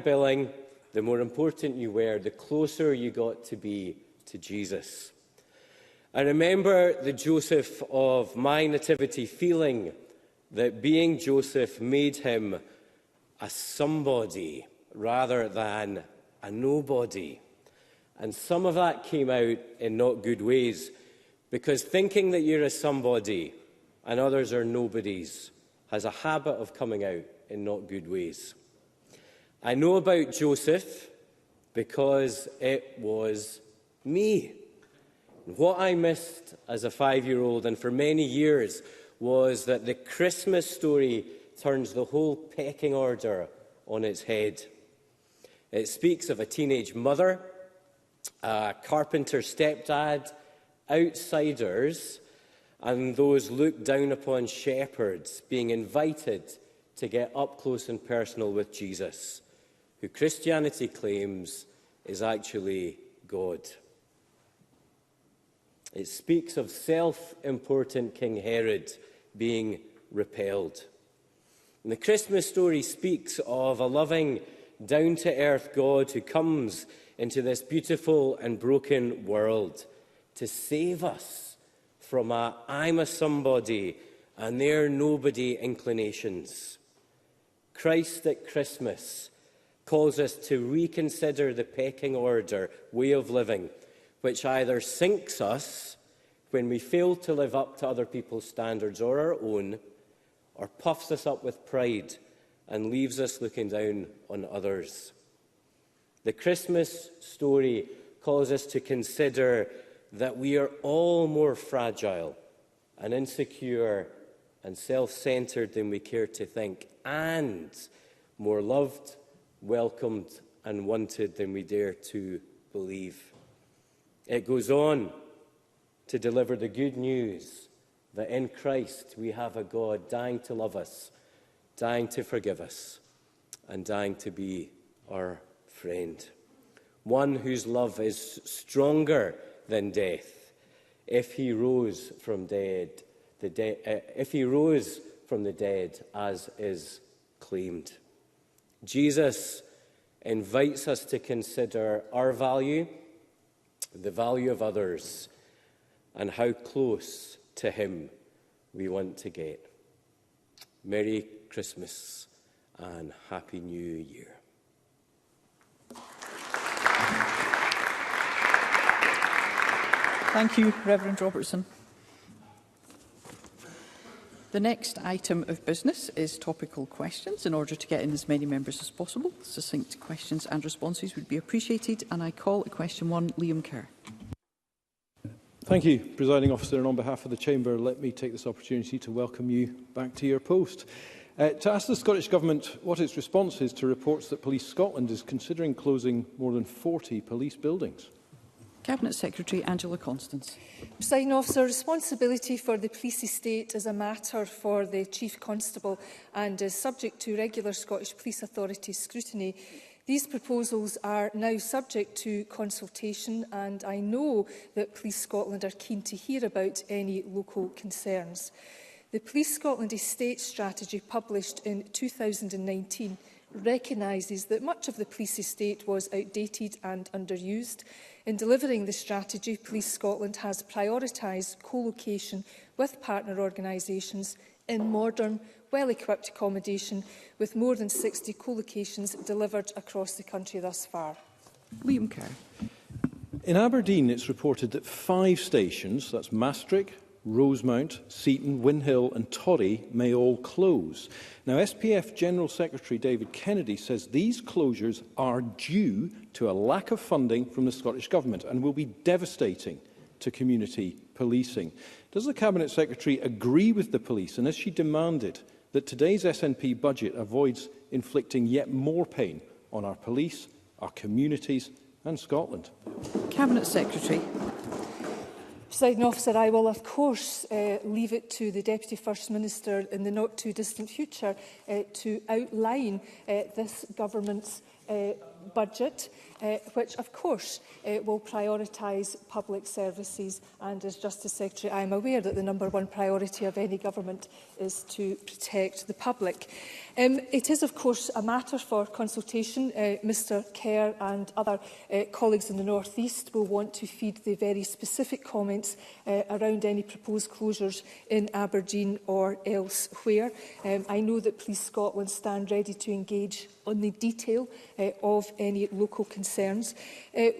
billing, the more important you were, the closer you got to be to Jesus. I remember the Joseph of my nativity feeling that being Joseph made him a somebody rather than a nobody. And some of that came out in not good ways, because thinking that you're a somebody and others are nobodies has a habit of coming out in not good ways. I know about Joseph because it was me. What I missed as a 5-year-old and for many years was that the Christmas story turns the whole pecking order on its head. It speaks of a teenage mother, a carpenter stepdad, outsiders, and those looked down upon shepherds being invited to get up close and personal with Jesus, who Christianity claims is actually God. It speaks of self-important King Herod being repelled. And the Christmas story speaks of a loving, down-to-earth God who comes into this beautiful and broken world to save us from I'm a somebody and they're nobody inclinations. Christ at Christmas calls us to reconsider the pecking order way of living, which either sinks us when we fail to live up to other people's standards or our own, or puffs us up with pride and leaves us looking down on others. The Christmas story calls us to consider that we are all more fragile and insecure and self-centred than we care to think, and more loved, welcomed and wanted than we dare to believe. It goes on to deliver the good news that in Christ we have a God dying to love us, dying to forgive us, and dying to be our friend. One whose love is stronger than death. If he rose from the dead, as is claimed. Jesus invites us to consider our value, the value of others, and how close to him we want to get. Merry Christmas and Happy New Year. Thank you, Reverend Robertson. The next item of business is topical questions. In order to get in as many members as possible, succinct questions and responses would be appreciated. And I call at question 1, Liam Kerr. Thank you, Presiding Officer. And on behalf of the Chamber, let me take this opportunity to welcome you back to your post. To ask the Scottish Government what its response is to reports that Police Scotland is considering closing more than 40 police buildings. Cabinet Secretary Angela Constance. Presiding Officer, responsibility for the police estate is a matter for the Chief Constable and is subject to regular Scottish Police Authority scrutiny. These proposals are now subject to consultation, and I know that Police Scotland are keen to hear about any local concerns. The Police Scotland Estate Strategy, published in 2019, recognises that much of the police estate was outdated and underused. In delivering the strategy, Police Scotland has prioritised co-location with partner organisations in modern, well-equipped accommodation, with more than 60 co-locations delivered across the country thus far. Liam Kerr. In Aberdeen, it's reported that 5 stations, that's Maastricht, Rosemount, Seaton, Windhill and Torry, may all close. Now, SPF General Secretary David Kennedy says these closures are due to a lack of funding from the Scottish Government and will be devastating to community policing. Does the Cabinet Secretary agree with the police, and has she demanded that today's SNP budget avoids inflicting yet more pain on our police, our communities and Scotland? Cabinet Secretary. Presiding Officer, I will of course leave it to the Deputy First Minister in the not too distant future to outline this Government's budget. which of course will prioritise public services. And as Justice Secretary, I am aware that the #1 priority of any government is to protect the public. It is of course a matter for consultation. Mr Kerr and other colleagues in the North East will want to feed the very specific comments around any proposed closures in Aberdeen or elsewhere. I know that Police Scotland stand ready to engage on the detail of any local concerns.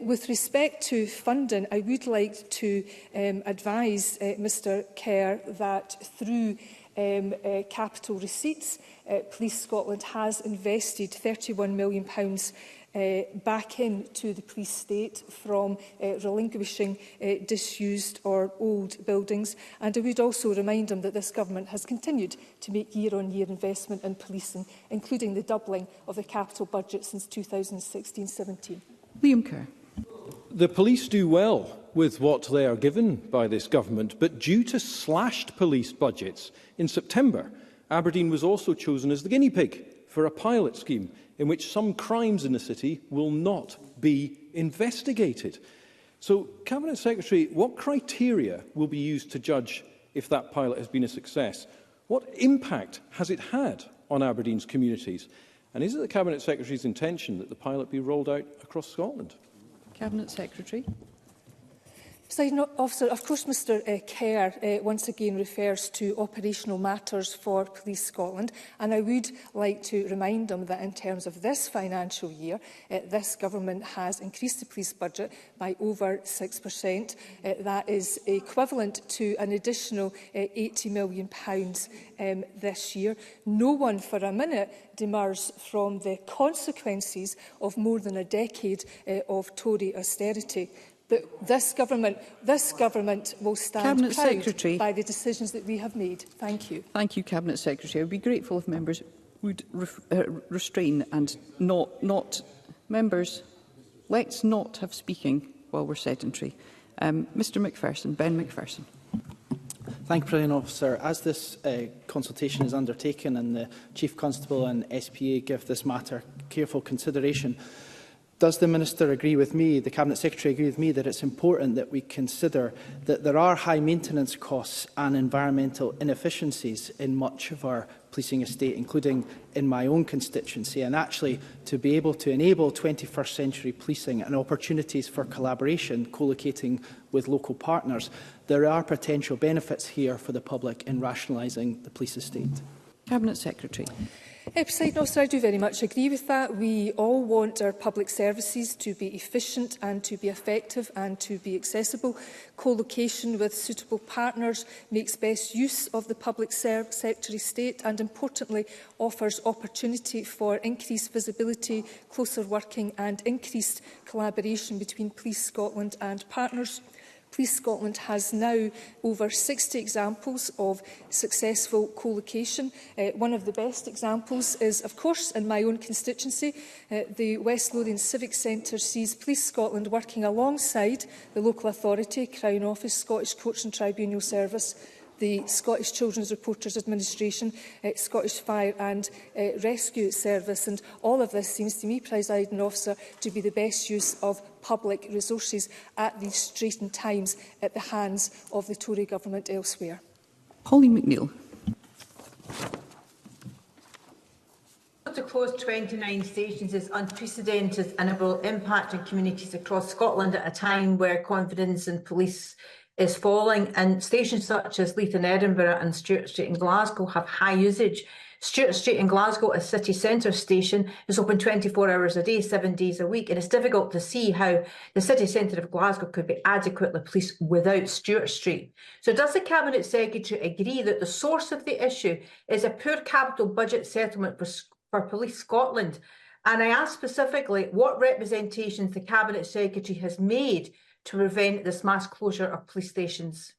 With respect to funding, I would like to advise Mr Kerr that through capital receipts, Police Scotland has invested £31 million back into the police state from relinquishing disused or old buildings. And I would also remind him that this government has continued to make year-on-year investment in policing, including the doubling of the capital budget since 2016-17. Liam Kerr. The police do well with what they are given by this government, but due to slashed police budgets in September, Aberdeen was also chosen as the guinea pig for a pilot scheme in which some crimes in the city will not be investigated. So, Cabinet Secretary, what criteria will be used to judge if that pilot has been a success? What impact has it had on Aberdeen's communities? And is it the Cabinet Secretary's intention that the pilot be rolled out across Scotland? Cabinet Secretary. Presiding Officer, of course Mr Kerr once again refers to operational matters for Police Scotland, and I would like to remind him that in terms of this financial year, this government has increased the police budget by over 6%. That is equivalent to an additional £80 million this year. No one for a minute demurs from the consequences of more than a decade of Tory austerity. But this government will stand Cabinet proud Secretary. by the decisions that we have made. Thank you. Thank you, Cabinet Secretary. I would be grateful if members would restrain and not members. Let's not have speaking while we're sedentary. Mr Macpherson, Ben Macpherson. Thank you, Presiding Officer. As this consultation is undertaken and the Chief Constable and SPA give this matter careful consideration, does the Minister agree with me, the Cabinet Secretary agree with me, that it's important that we consider that there are high maintenance costs and environmental inefficiencies in much of our policing estate, including in my own constituency, and actually to be able to enable 21st century policing and opportunities for collaboration, co-locating with local partners, there are potential benefits here for the public in rationalising the police estate? Cabinet Secretary. Presiding Officer, I do very much agree with that. We all want our public services to be efficient and to be effective and to be accessible. Co-location with suitable partners makes best use of the public sector estate and, importantly, offers opportunity for increased visibility, closer working and increased collaboration between Police Scotland and partners. Police Scotland has now over 60 examples of successful co-location. One of the best examples is, of course, in my own constituency. The West Lothian Civic Centre sees Police Scotland working alongside the local authority, Crown Office, Scottish Courts and Tribunal Service, the Scottish Children's Reporters Administration, Scottish Fire and Rescue Service. And all of this seems to me, Presiding Officer, to be the best use of public resources at these straitened times at the hands of the Tory government elsewhere. Holly McNeill. To close 29 stations is unprecedented and it will impact on communities across Scotland at a time where confidence in police is falling, and stations such as Leith in Edinburgh and Stewart Street in Glasgow have high usage. Stewart Street in Glasgow, a city centre station, is open 24 hours a day, 7 days a week, and it's difficult to see how the city centre of Glasgow could be adequately policed without Stewart Street. So does the Cabinet Secretary agree that the source of the issue is a poor capital budget settlement for Police Scotland? And I ask specifically what representations the Cabinet Secretary has made to prevent this mass closure of police stations?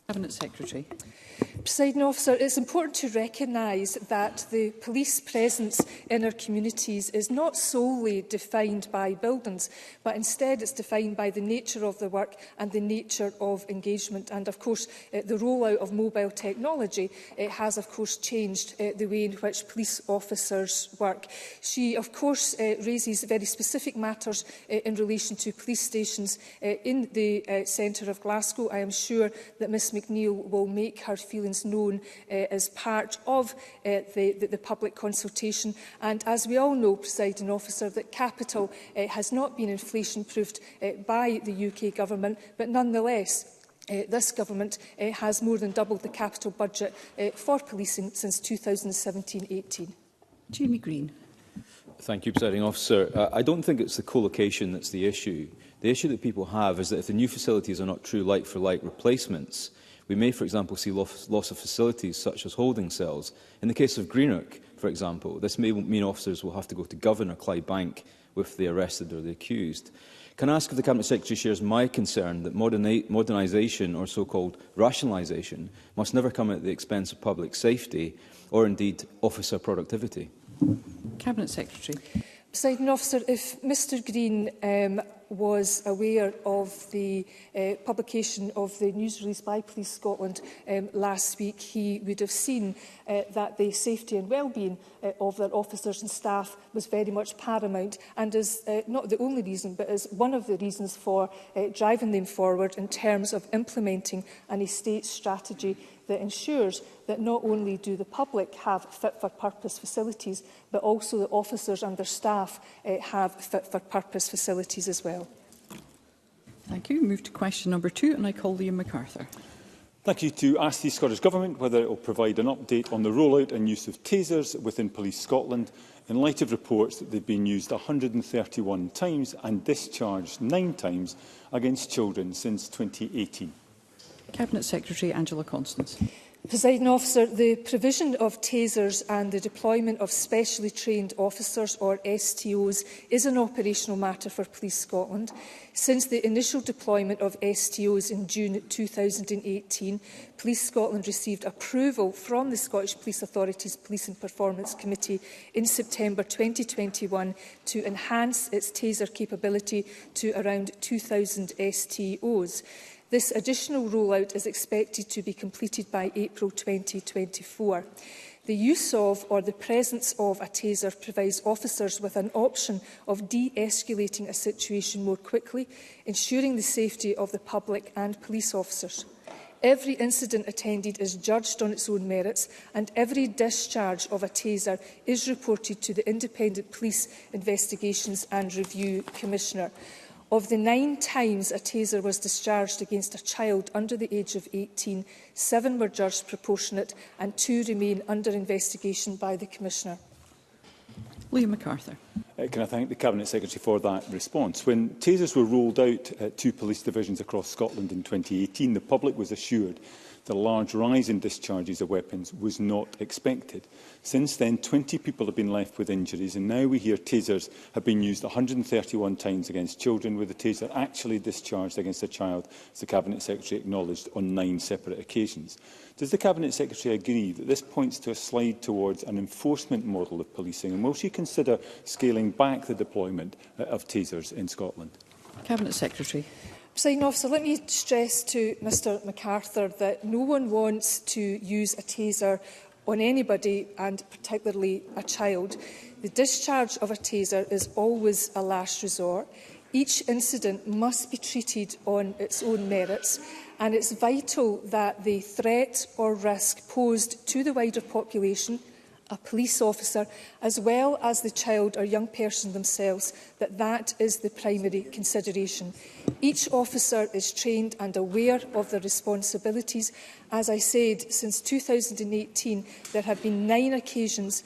Cabinet Secretary. Presiding Officer, it's important to recognise that the police presence in our communities is not solely defined by buildings, but instead it's defined by the nature of the work and the nature of engagement. And of course, the rollout of mobile technology has of course changed the way in which police officers work. She of course raises very specific matters in relation to police stations in the centre of Glasgow. I am sure that Ms McNeill will make her feelings known as part of the public consultation. And as we all know, Presiding Officer, that capital has not been inflation-proofed by the UK Government, but nonetheless, this Government has more than doubled the capital budget for policing since 2017-18. Jamie Green. Thank you, Presiding Officer. I don't think it's the co-location that's the issue. The issue that people have is that if the new facilities are not true like-for-like replacements, we may, for example, see loss of facilities such as holding cells. In the case of Greenock, for example, this may mean officers will have to go to Govan or Clydebank with the arrested or the accused. Can I ask if the Cabinet Secretary shares my concern that modernisation or so-called rationalisation must never come at the expense of public safety or indeed officer productivity? Cabinet Secretary. Presiding Officer, if Mr Green was aware of the publication of the news release by Police Scotland last week, he would have seen that the safety and well-being of their officers and staff was very much paramount, and is not the only reason, but is one of the reasons for driving them forward in terms of implementing an estate strategy that ensures that not only do the public have fit-for-purpose facilities, but also the officers and their staff have fit-for-purpose facilities as well. Thank you. Move to question number 2, and I call Liam MacArthur. Thank you. To ask the Scottish Government whether it will provide an update on the rollout and use of tasers within Police Scotland in light of reports that they've been used 131 times and discharged 9 times against children since 2018. Cabinet Secretary Angela Constance. Presiding Officer, the provision of tasers and the deployment of specially trained officers, or STOs, is an operational matter for Police Scotland. Since the initial deployment of STOs in June 2018, Police Scotland received approval from the Scottish Police Authority's Police and Performance Committee in September 2021 to enhance its taser capability to around 2,000 STOs. This additional rollout is expected to be completed by April 2024. The use of or the presence of a taser provides officers with an option of de-escalating a situation more quickly, ensuring the safety of the public and police officers. Every incident attended is judged on its own merits, and every discharge of a taser is reported to the Independent Police Investigations and Review Commissioner. Of the 9 times a taser was discharged against a child under the age of 18, 7 were judged proportionate and 2 remain under investigation by the Commissioner. Liam MacArthur. Can I thank the Cabinet Secretary for that response? When tasers were rolled out at 2 police divisions across Scotland in 2018, the public was assured that a large rise in discharges of weapons was not expected. Since then, 20 people have been left with injuries, and now we hear tasers have been used 131 times against children, with a taser actually discharged against a child, as the Cabinet Secretary acknowledged, on 9 separate occasions. Does the Cabinet Secretary agree that this points to a slide towards an enforcement model of policing, and will she consider scaling back the deployment of tasers in Scotland? Cabinet Secretary. Presiding Officer, let me stress to Mr MacArthur that no one wants to use a taser on anybody, and particularly a child. The discharge of a taser is always a last resort. Each incident must be treated on its own merits, and it's vital that the threat or risk posed to the wider population, a police officer, as well as the child or young person themselves, that is the primary consideration. Each officer is trained and aware of their responsibilities. As I said, since 2018, there have been 9 occasions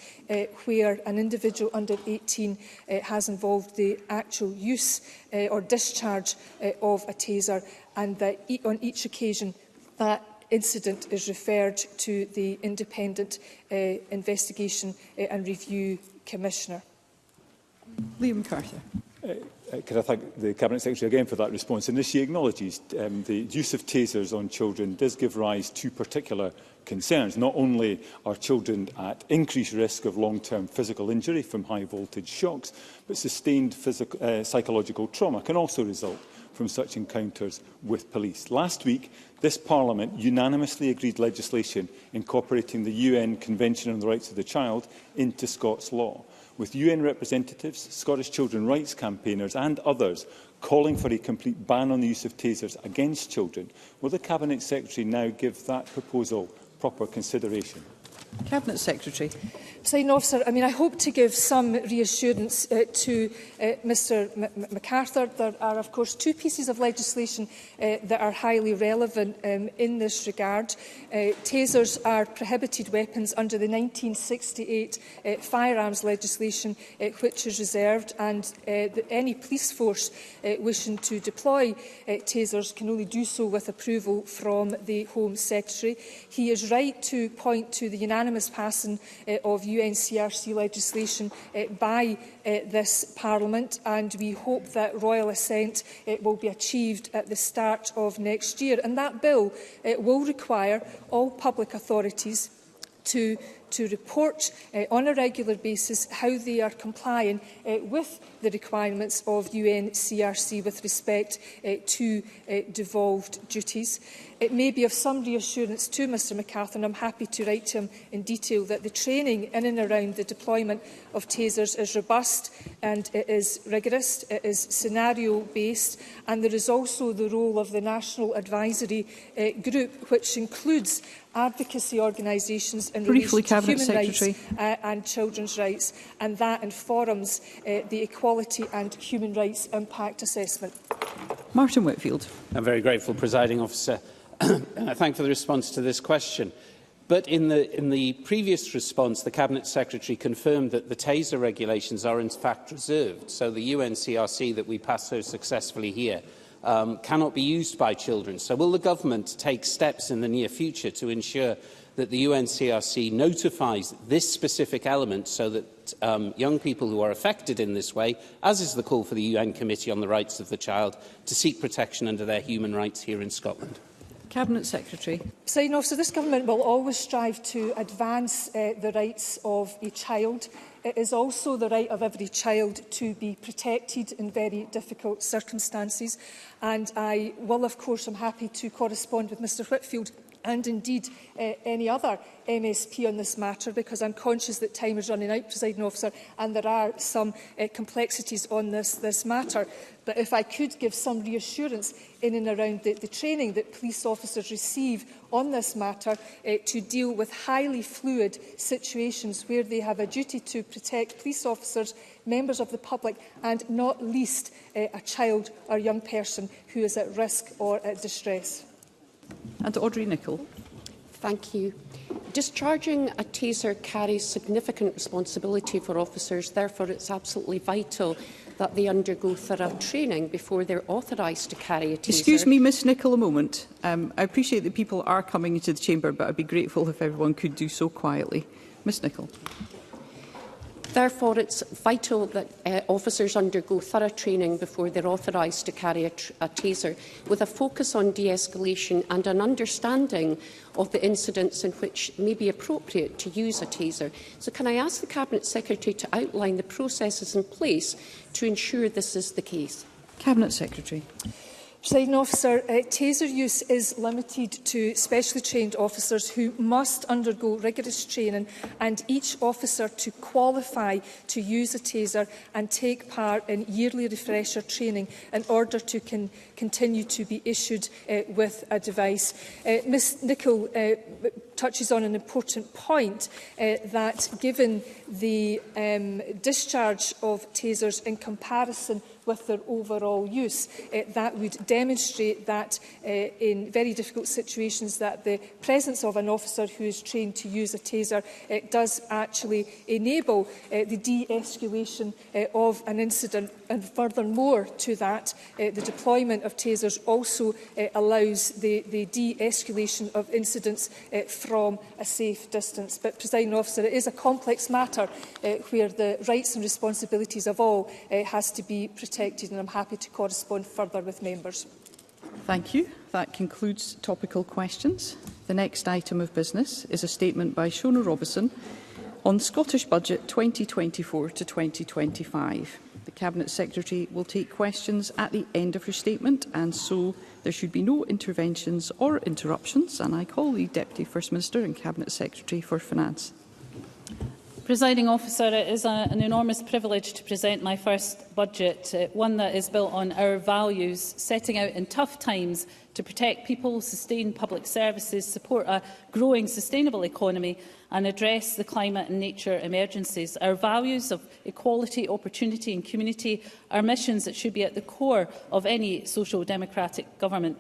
where an individual under 18 has involved the actual use or discharge of a taser, and that on each occasion that incident is referred to the Independent Investigation and Review Commissioner. Liam MacArthur. Can I thank the Cabinet Secretary again for that response? And as she acknowledges, the use of tasers on children does give rise to particular concerns. Not only are children at increased risk of long-term physical injury from high-voltage shocks, but sustained psychological trauma can also result from such encounters with police. Last week, this Parliament unanimously agreed legislation incorporating the UN Convention on the Rights of the Child into Scots law, with UN representatives, Scottish children's rights campaigners and others calling for a complete ban on the use of tasers against children. Will the Cabinet Secretary now give that proposal proper consideration? Cabinet Secretary. Presiding Officer, I hope to give some reassurance to Mr MacArthur. There are, of course, two pieces of legislation that are highly relevant in this regard. Tasers are prohibited weapons under the 1968 firearms legislation, which is reserved, and any police force wishing to deploy tasers can only do so with approval from the Home Secretary. He is right to point to the unanimous passing of UNCRC legislation by this Parliament, and we hope that royal assent will be achieved at the start of next year. And that bill will require all public authorities to report on a regular basis how they are complying with the requirements of UNCRC with respect to devolved duties. It may be of some reassurance to Mr MacArthur, and I'm happy to write to him in detail, that the training in and around the deployment of tasers is robust and it is rigorous, it is scenario-based, and there is also the role of the National Advisory Group, which includes advocacy organisations in relation to human rights and children's rights, and that informs the Equality and Human Rights Impact Assessment. Martin Whitfield. I'm very grateful, Presiding Officer. I thank for the response to this question. But in the previous response, the Cabinet Secretary confirmed that the taser regulations are in fact reserved. So the UNCRC that we passed so successfully here cannot be used by children. So will the Government take steps in the near future to ensure that the UNCRC notifies this specific element so that young people who are affected in this way, as is the call for the UN Committee on the Rights of the Child, to seek protection under their human rights here in Scotland? Cabinet Secretary. Presiding Officer, this Government will always strive to advance the rights of a child. It is also the right of every child to be protected in very difficult circumstances. And I will, of course, I'm happy to correspond with Mr Whitfield and indeed any other MSP on this matter, because I'm conscious that time is running out, Presiding Officer, and there are some complexities on this matter. But if I could give some reassurance in and around the training that police officers receive on this matter to deal with highly fluid situations where they have a duty to protect police officers, members of the public and not least a child or young person who is at risk or at distress. And Audrey Nicholl. Thank you. Discharging a taser carries significant responsibility for officers. Therefore, it's absolutely vital that they undergo thorough training before they're authorised to carry a taser. Excuse me, Ms Nicholl, a moment. I appreciate that people are coming into the chamber, but I'd be grateful if everyone could do so quietly. Ms Nicholl. Therefore, it's vital that officers undergo thorough training before they're authorised to carry a taser, with a focus on de-escalation and an understanding of the incidents in which it may be appropriate to use a taser. So can I ask the Cabinet Secretary to outline the processes in place to ensure this is the case? Cabinet Secretary. Presiding Officer, taser use is limited to specially trained officers who must undergo rigorous training, and each officer to qualify to use a taser and take part in yearly refresher training in order to continue to be issued with a device. Ms Nicholl touches on an important point that given the discharge of tasers in comparison with their overall use, that would demonstrate that in very difficult situations that the presence of an officer who is trained to use a taser does actually enable the de-escalation of an incident. And furthermore to that, the deployment of tasers also allows the de-escalation of incidents from from a safe distance. But, Presiding Officer, it is a complex matter where the rights and responsibilities of all has to be protected, and I'm happy to correspond further with members. Thank you. That concludes topical questions. The next item of business is a statement by Shona Robison on Scottish Budget 2024 to 2025. The Cabinet Secretary will take questions at the end of her statement, and so there should be no interventions or interruptions. And I call the Deputy First Minister and Cabinet Secretary for Finance. Presiding Officer, it is an enormous privilege to present my first budget, one that is built on our values, setting out in tough times to protect people, sustain public services, support a growing sustainable economy and address the climate and nature emergencies. Our values of equality, opportunity and community are missions that should be at the core of any social democratic government.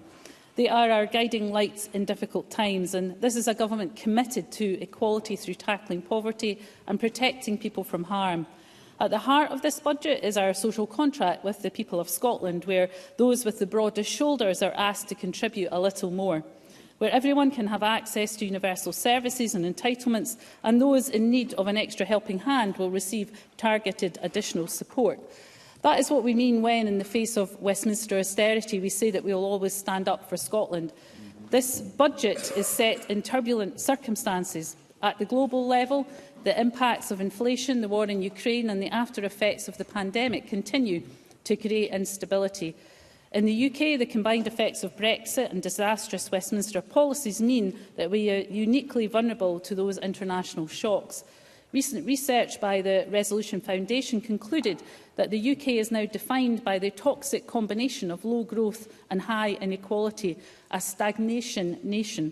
They are our guiding lights in difficult times, and this is a government committed to equality through tackling poverty and protecting people from harm. At the heart of this budget is our social contract with the people of Scotland, where those with the broadest shoulders are asked to contribute a little more, where everyone can have access to universal services and entitlements, and those in need of an extra helping hand will receive targeted additional support. That is what we mean when, in the face of Westminster austerity, we say that we will always stand up for Scotland. This budget is set in turbulent circumstances. At the global level, the impacts of inflation, the war in Ukraine and the after-effects of the pandemic continue to create instability. In the UK, the combined effects of Brexit and disastrous Westminster policies mean that we are uniquely vulnerable to those international shocks. Recent research by the Resolution Foundation concluded that the UK is now defined by the toxic combination of low growth and high inequality, a stagnation nation.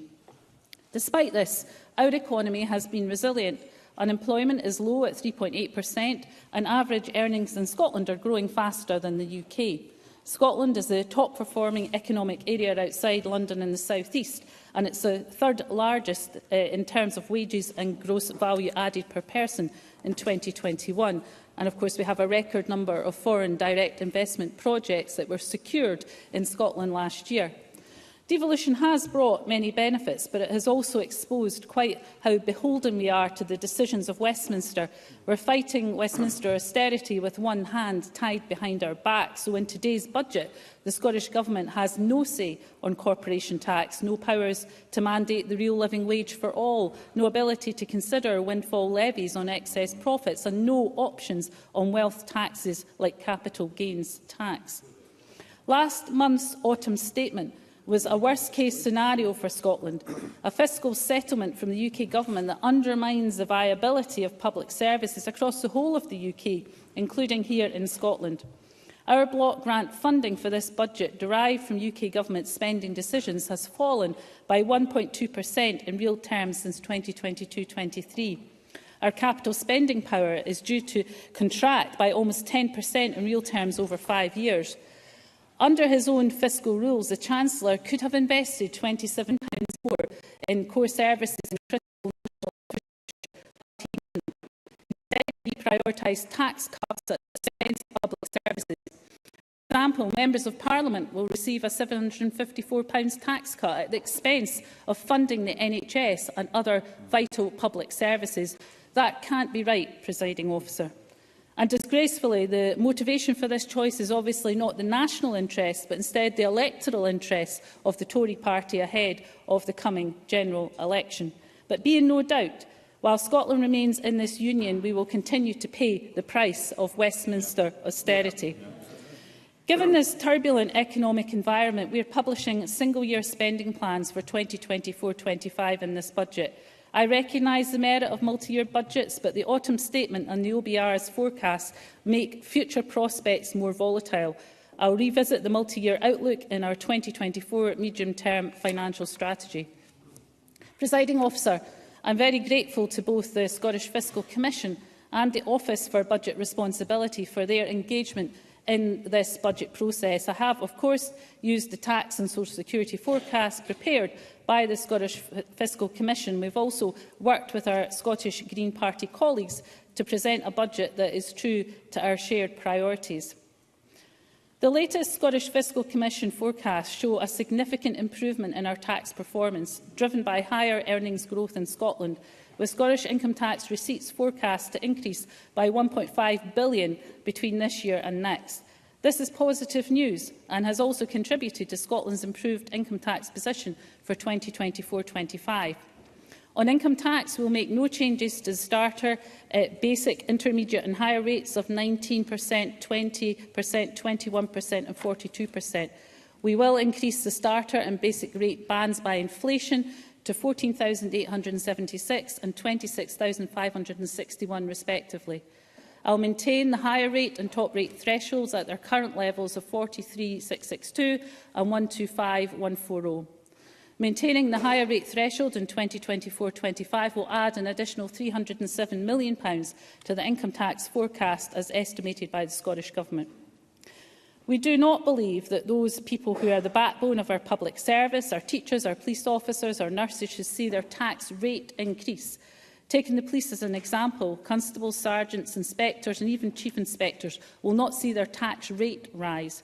Despite this, our economy has been resilient. Unemployment is low at 3.8%, and average earnings in Scotland are growing faster than the UK. Scotland is the top-performing economic area outside London in the South East, and it's the third largest in terms of wages and gross value added per person in 2021. And of course, we have a record number of foreign direct investment projects that were secured in Scotland last year. Devolution has brought many benefits, but it has also exposed quite how beholden we are to the decisions of Westminster. We're fighting Westminster austerity with one hand tied behind our back. So in today's budget, the Scottish Government has no say on corporation tax, no powers to mandate the real living wage for all, no ability to consider windfall levies on excess profits, and no options on wealth taxes like capital gains tax. Last month's autumn statement was a worst-case scenario for Scotland, a fiscal settlement from the UK Government that undermines the viability of public services across the whole of the UK, including here in Scotland. Our block grant funding for this budget, derived from UK Government spending decisions, has fallen by 1.2% in real terms since 2022-23. Our capital spending power is due to contract by almost 10% in real terms over 5 years. Under his own fiscal rules, the Chancellor could have invested £27 more in core services and critical national infrastructure. Instead, he prioritised tax cuts at the expense of public services. For example, members of Parliament will receive a £754 tax cut at the expense of funding the NHS and other vital public services. That can't be right, Presiding Officer. And disgracefully, the motivation for this choice is obviously not the national interest, but instead the electoral interests of the Tory party ahead of the coming general election. But be in no doubt, while Scotland remains in this union, we will continue to pay the price of Westminster austerity. Given this turbulent economic environment, we are publishing single-year spending plans for 2024-25 in this budget. I recognise the merit of multi-year budgets, but the autumn statement and the OBR's forecasts make future prospects more volatile. I will revisit the multi-year outlook in our 2024 medium-term financial strategy. Presiding Officer, I am very grateful to both the Scottish Fiscal Commission and the Office for Budget Responsibility for their engagement in this budget process. I have, of course, used the tax and social security forecast prepared by the Scottish Fiscal Commission. We've also worked with our Scottish Green Party colleagues to present a budget that is true to our shared priorities. The latest Scottish Fiscal Commission forecasts show a significant improvement in our tax performance, driven by higher earnings growth in Scotland, with Scottish income tax receipts forecast to increase by £1.5 billion between this year and next. This is positive news and has also contributed to Scotland's improved income tax position for 2024-25. On income tax, we will make no changes to the starter, basic, intermediate and higher rates of 19%, 20%, 21% and 42%. We will increase the starter and basic rate bands by inflation to 14,876 and 26,561 respectively. I will maintain the higher rate and top rate thresholds at their current levels of 43,662 and 125,140. Maintaining the higher rate threshold in 2024-25 will add an additional £307 million to the income tax forecast as estimated by the Scottish Government. We do not believe that those people who are the backbone of our public service, our teachers, our police officers, our nurses, should see their tax rate increase. Taking the police as an example, constables, sergeants, inspectors and even chief inspectors will not see their tax rate rise.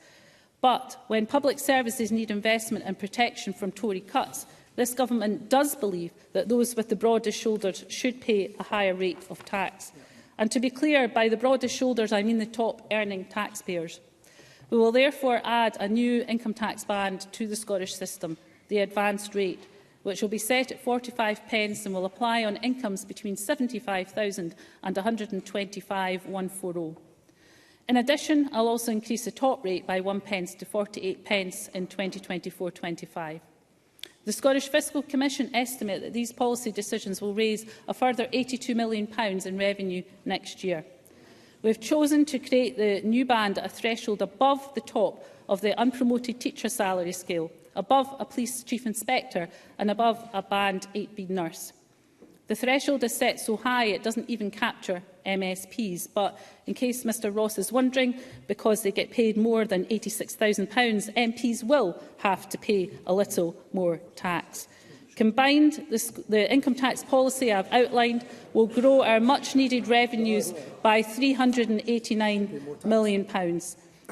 But when public services need investment and protection from Tory cuts, this government does believe that those with the broadest shoulders should pay a higher rate of tax. And to be clear, by the broadest shoulders, I mean the top-earning taxpayers. We will therefore add a new income tax band to the Scottish system, the advanced rate, which will be set at 45 pence and will apply on incomes between £75,000 and £125,140. In addition, I will also increase the top rate by 1 pence to 48 pence in 2024-25. The Scottish Fiscal Commission estimate that these policy decisions will raise a further £82 million in revenue next year. We have chosen to create the new band at a threshold above the top of the unpromoted teacher salary scale, above a police chief inspector and above a band 8B nurse. The threshold is set so high it doesn't even capture MSPs, but in case Mr Ross is wondering, because they get paid more than £86,000, MPs will have to pay a little more tax. Combined, the income tax policy I have outlined will grow our much-needed revenues by £389 million.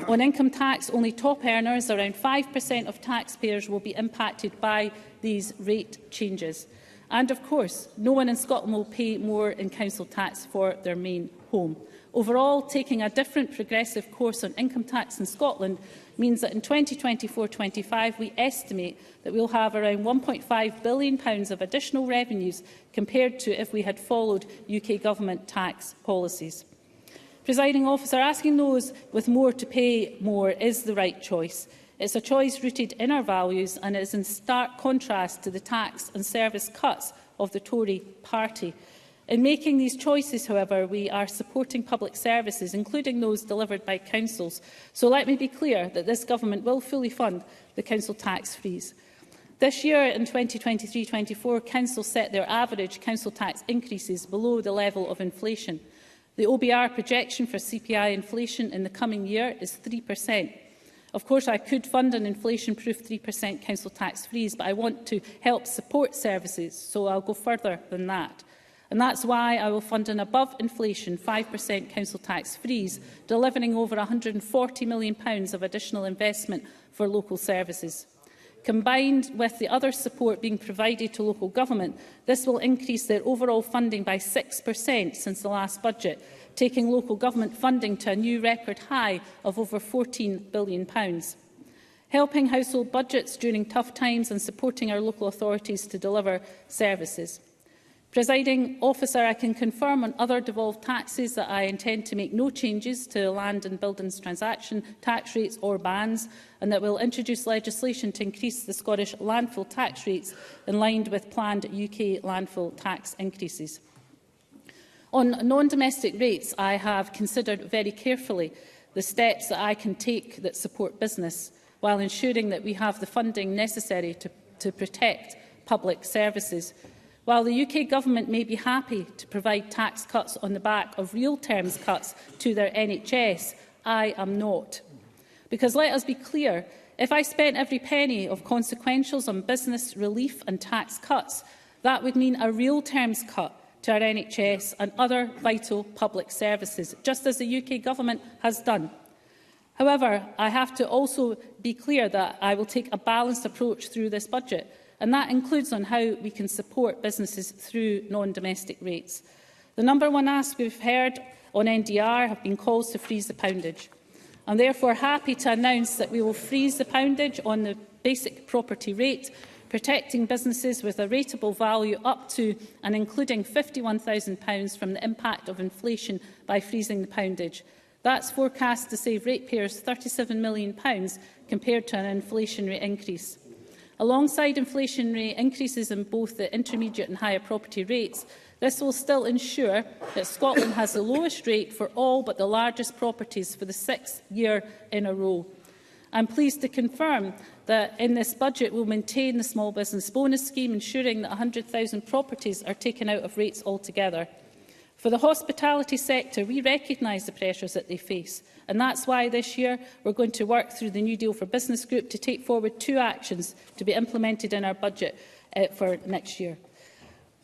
On income tax, only top earners, around 5% of taxpayers, will be impacted by these rate changes. And of course, no one in Scotland will pay more in council tax for their main home. Overall, taking a different progressive course on income tax in Scotland means that in 2024-25 we estimate that we will have around £1.5 billion of additional revenues compared to if we had followed UK Government tax policies. Presiding Officer, asking those with more to pay more is the right choice. It's a choice rooted in our values and is in stark contrast to the tax and service cuts of the Tory party. In making these choices, however, we are supporting public services, including those delivered by councils. So let me be clear that this government will fully fund the council tax freeze. This year, in 2023-24, councils set their average council tax increases below the level of inflation. The OBR projection for CPI inflation in the coming year is 3%. Of course, I could fund an inflation-proof 3% council tax freeze, but I want to help support services, so I'll go further than that. And that's why I will fund an above-inflation 5% council tax freeze, delivering over £140 million of additional investment for local services. Combined with the other support being provided to local government, this will increase their overall funding by 6% since the last budget, taking local government funding to a new record high of over £14 billion. Helping household budgets during tough times and supporting our local authorities to deliver services. Presiding Officer, I can confirm on other devolved taxes that I intend to make no changes to land and buildings transaction tax rates or bans, and that we will introduce legislation to increase the Scottish landfill tax rates in line with planned UK landfill tax increases. On non-domestic rates, I have considered very carefully the steps that I can take that support business, while ensuring that we have the funding necessary to protect public services. While the UK Government may be happy to provide tax cuts on the back of real terms cuts to their NHS, I am not. Because let us be clear, if I spent every penny of consequentials on business relief and tax cuts, that would mean a real terms cut to our NHS and other vital public services, just as the UK Government has done. However, I have to also be clear that I will take a balanced approach through this budget, and that includes on how we can support businesses through non-domestic rates. The number one ask we've heard on NDR have been calls to freeze the poundage. I'm therefore happy to announce that we will freeze the poundage on the basic property rate, protecting businesses with a rateable value up to and including £51,000 from the impact of inflation by freezing the poundage. That's forecast to save ratepayers £37 million compared to an inflationary increase. Alongside inflationary increases in both the intermediate and higher property rates, this will still ensure that Scotland has the lowest rate for all but the largest properties for the 6th year in a row. I'm pleased to confirm that in this budget we will maintain the small business bonus scheme, ensuring that 100,000 properties are taken out of rates altogether. For the hospitality sector, we recognise the pressures that they face, and that's why this year we're going to work through the New Deal for Business Group to take forward 2 actions to be implemented in our budget for next year.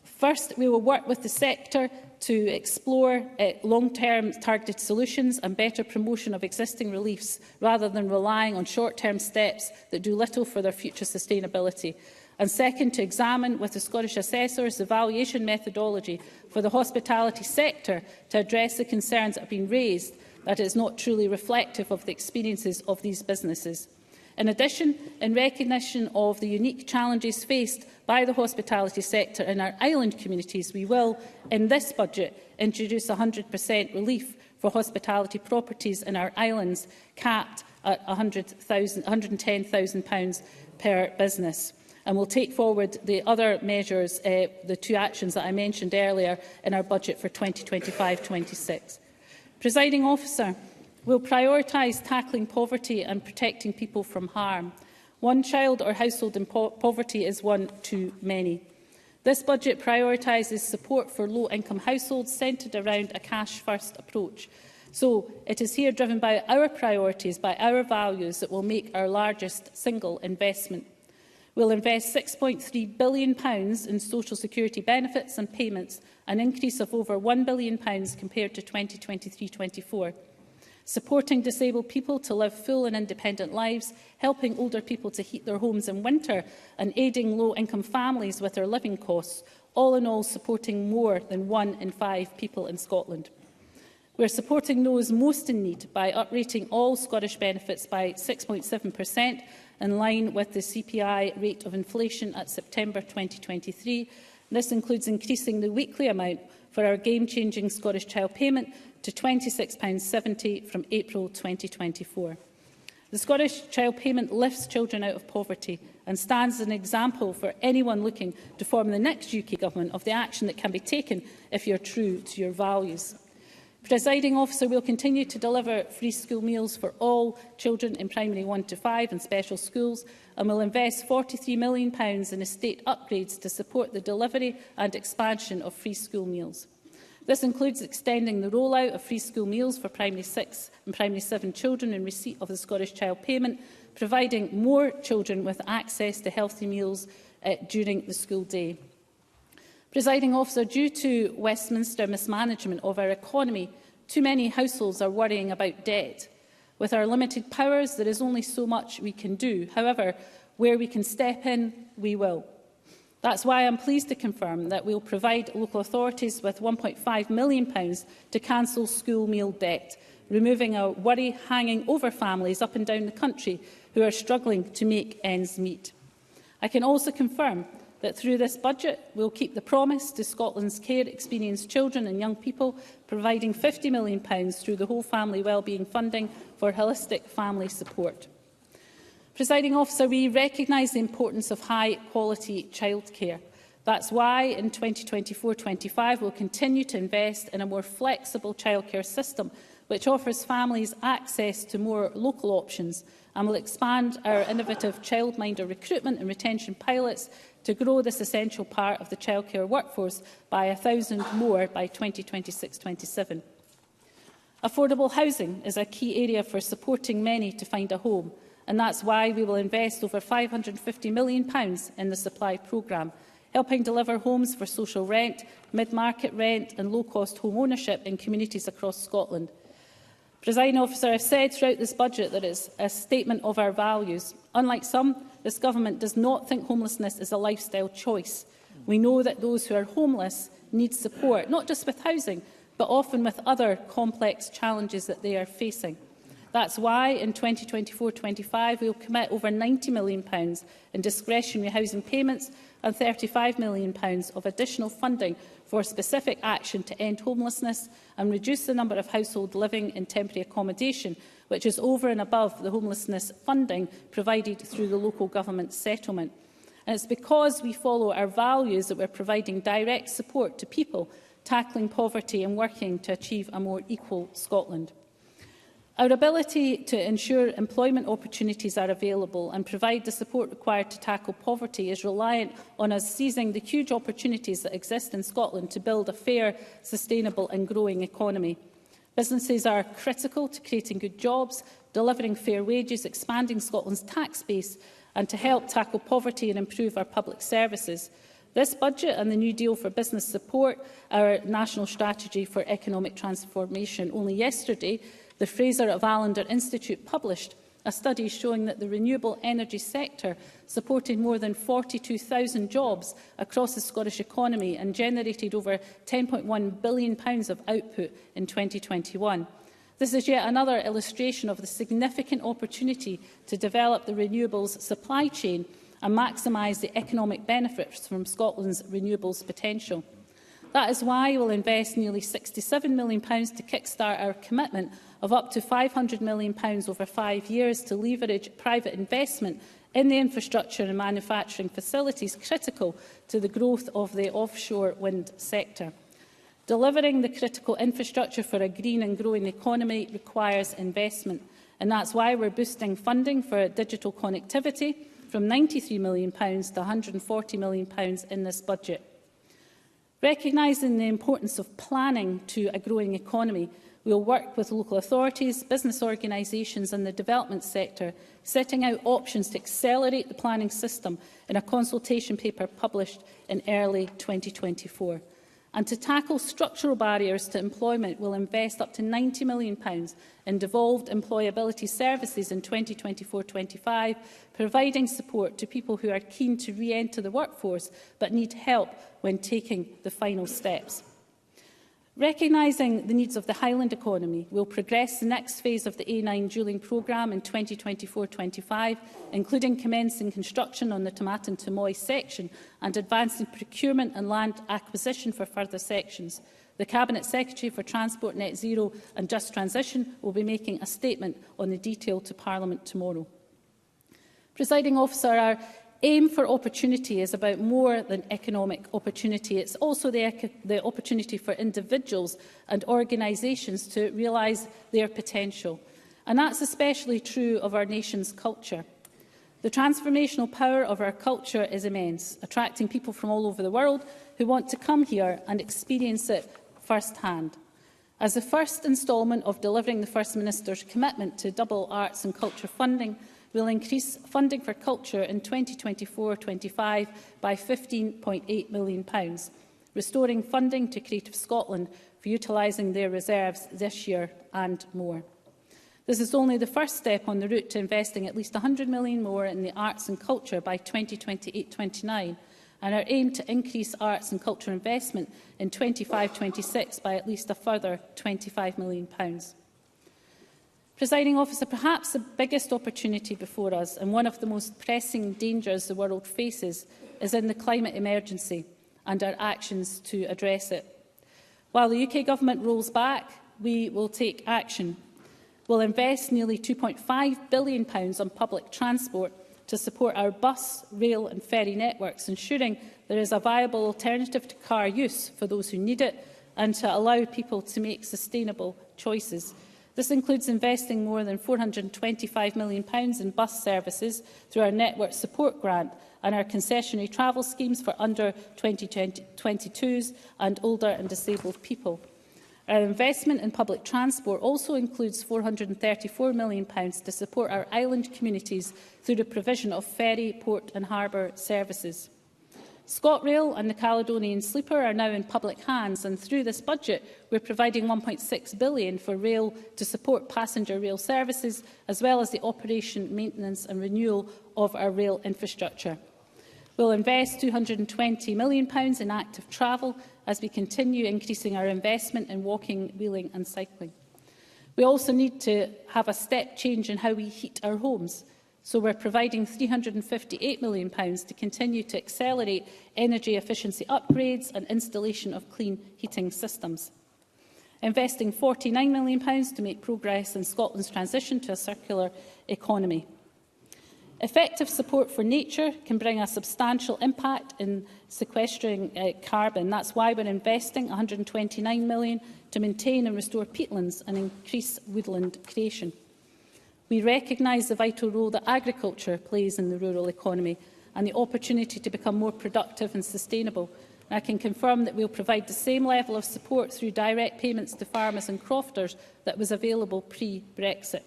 First, we will work with the sector to explore long-term targeted solutions and better promotion of existing reliefs, rather than relying on short-term steps that do little for their future sustainability. And second, to examine with the Scottish assessors the valuation methodology for the hospitality sector to address the concerns that have been raised that it is not truly reflective of the experiences of these businesses. In addition, in recognition of the unique challenges faced by the hospitality sector in our island communities, we will, in this budget, introduce 100% relief for hospitality properties in our islands, capped at £110,000 per business. And we'll take forward the other measures, the 2 actions that I mentioned earlier, in our budget for 2025-26. Presiding Officer, we'll prioritise tackling poverty and protecting people from harm. One child or household in poverty is one too many. This budget prioritises support for low-income households centred around a cash-first approach. So it is here driven by our priorities, by our values, that will make our largest single investment. We'll invest £6.3 billion in social security benefits and payments, an increase of over £1 billion compared to 2023-24. Supporting disabled people to live full and independent lives, helping older people to heat their homes in winter, and aiding low-income families with their living costs, all in all supporting more than 1 in 5 people in Scotland. We're supporting those most in need by uprating all Scottish benefits by 6.7%, in line with the CPI rate of inflation at September 2023. This includes increasing the weekly amount for our game-changing Scottish Child Payment to £26.70 from April 2024. The Scottish Child Payment lifts children out of poverty and stands as an example for anyone looking to form the next UK Government of the action that can be taken if you're true to your values. Presiding Officer, will continue to deliver free school meals for all children in primary 1 to 5 and special schools, and will invest £43 million in estate upgrades to support the delivery and expansion of free school meals. This includes extending the rollout of free school meals for primary 6 and primary 7 children in receipt of the Scottish Child Payment, providing more children with access to healthy meals during the school day. Presiding Officer, due to Westminster mismanagement of our economy, too many households are worrying about debt. With our limited powers, there is only so much we can do. However, where we can step in, we will. That's why I'm pleased to confirm that we will provide local authorities with £1.5 million to cancel school meal debt, removing a worry hanging over families up and down the country who are struggling to make ends meet. I can also confirm that through this budget we will keep the promise to Scotland's care-experienced children and young people, providing £50 million through the whole family wellbeing funding for holistic family support. Presiding Officer, we recognise the importance of high-quality childcare. That's why in 2024-25 we will continue to invest in a more flexible childcare system which offers families access to more local options, and will expand our innovative childminder recruitment and retention pilots to grow this essential part of the childcare workforce by 1,000 more by 2026-27. Affordable housing is a key area for supporting many to find a home, and that's why we will invest over £550 million in the Supply programme, helping deliver homes for social rent, mid-market rent and low-cost home ownership in communities across Scotland. Presiding Officer, I've said throughout this budget that it's a statement of our values. Unlike some, this government does not think homelessness is a lifestyle choice. We know that those who are homeless need support, not just with housing, but often with other complex challenges that they are facing. That's why in 2024-25 we will commit over £90 million in discretionary housing payments and £35 million of additional funding for specific action to end homelessness and reduce the number of households living in temporary accommodation, which is over and above the homelessness funding provided through the local government settlement. And it's because we follow our values that we're providing direct support to people tackling poverty and working to achieve a more equal Scotland. Our ability to ensure employment opportunities are available and provide the support required to tackle poverty is reliant on us seizing the huge opportunities that exist in Scotland to build a fair, sustainable and growing economy. Businesses are critical to creating good jobs, delivering fair wages, expanding Scotland's tax base and to help tackle poverty and improve our public services. This budget and the New Deal for Business support our national strategy for economic transformation. Only yesterday, the Fraser of Allender Institute published a study showing that the renewable energy sector supported more than 42,000 jobs across the Scottish economy and generated over £10.1 billion of output in 2021. This is yet another illustration of the significant opportunity to develop the renewables supply chain and maximise the economic benefits from Scotland's renewables potential. That is why we will invest nearly £67 million to kickstart our commitment of up to £500 million over 5 years to leverage private investment in the infrastructure and manufacturing facilities critical to the growth of the offshore wind sector. Delivering the critical infrastructure for a green and growing economy requires investment, and that's why we're boosting funding for digital connectivity from £93 million to £140 million in this budget. Recognising the importance of planning to a growing economy, we will work with local authorities, business organisations and the development sector, setting out options to accelerate the planning system in a consultation paper published in early 2024. And to tackle structural barriers to employment, we will invest up to £90 million in devolved employability services in 2024-25, providing support to people who are keen to re-enter the workforce but need help when taking the final steps. Recognising the needs of the Highland economy, we will progress the next phase of the A9 dualling programme in 2024-25, including commencing construction on the Tomatin to Moy section and advancing procurement and land acquisition for further sections. The Cabinet Secretary for Transport, Net Zero and Just Transition will be making a statement on the detail to Parliament tomorrow. Presiding Officer, our aim for opportunity is about more than economic opportunity. It's also the opportunity for individuals and organisations to realise their potential. And that's especially true of our nation's culture. The transformational power of our culture is immense, attracting people from all over the world who want to come here and experience it first-hand. As the first instalment of delivering the First Minister's commitment to double arts and culture funding, we will increase funding for culture in 2024-25 by £15.8 million, restoring funding to Creative Scotland for utilising their reserves this year and more. This is only the first step on the route to investing at least £100 million more in the arts and culture by 2028-29, and our aim to increase arts and culture investment in 25-26 by at least a further £25 million. Presiding Officer, perhaps the biggest opportunity before us and one of the most pressing dangers the world faces is in the climate emergency and our actions to address it. While the UK Government rolls back, we will take action. We will invest nearly £2.5 billion on public transport to support our bus, rail and ferry networks, ensuring there is a viable alternative to car use for those who need it and to allow people to make sustainable choices. This includes investing more than £425 million in bus services through our Network Support Grant and our concessionary travel schemes for under 2022s and older and disabled people. Our investment in public transport also includes £434 million to support our island communities through the provision of ferry, port and harbour services. ScotRail and the Caledonian Sleeper are now in public hands, and through this budget we're providing £1.6 billion for rail to support passenger rail services, as well as the operation, maintenance and renewal of our rail infrastructure. We'll invest £220 million in active travel as we continue increasing our investment in walking, wheeling and cycling. We also need to have a step change in how we heat our homes. So we're providing £358 million to continue to accelerate energy efficiency upgrades and installation of clean heating systems. Investing £49 million to make progress in Scotland's transition to a circular economy. Effective support for nature can bring a substantial impact in sequestering carbon. That's why we're investing £129 million to maintain and restore peatlands and increase woodland creation. We recognise the vital role that agriculture plays in the rural economy and the opportunity to become more productive and sustainable. And I can confirm that we will provide the same level of support through direct payments to farmers and crofters that was available pre-Brexit.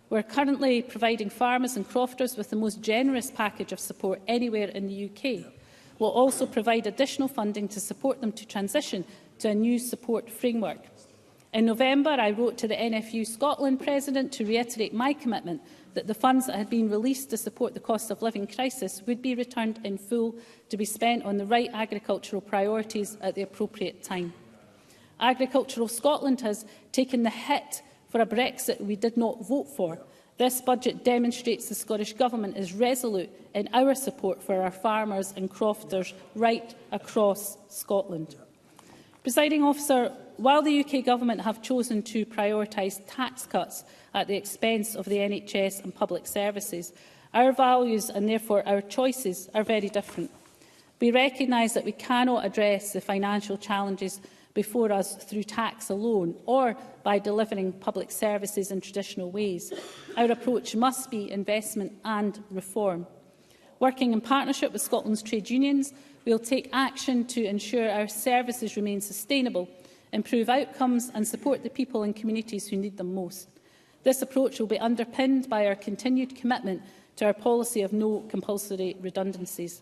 We are currently providing farmers and crofters with the most generous package of support anywhere in the UK. We will also provide additional funding to support them to transition to a new support framework. In November, I wrote to the NFU Scotland President to reiterate my commitment that the funds that had been released to support the cost of living crisis would be returned in full to be spent on the right agricultural priorities at the appropriate time. Agricultural Scotland has taken the hit for a Brexit we did not vote for. This budget demonstrates the Scottish Government is resolute in our support for our farmers and crofters right across Scotland. Presiding Officer, while the UK Government have chosen to prioritise tax cuts at the expense of the NHS and public services, our values and therefore our choices are very different. We recognise that we cannot address the financial challenges before us through tax alone or by delivering public services in traditional ways. Our approach must be investment and reform. Working in partnership with Scotland's trade unions, we will take action to ensure our services remain sustainable, improve outcomes and support the people and communities who need them most. This approach will be underpinned by our continued commitment to our policy of no compulsory redundancies.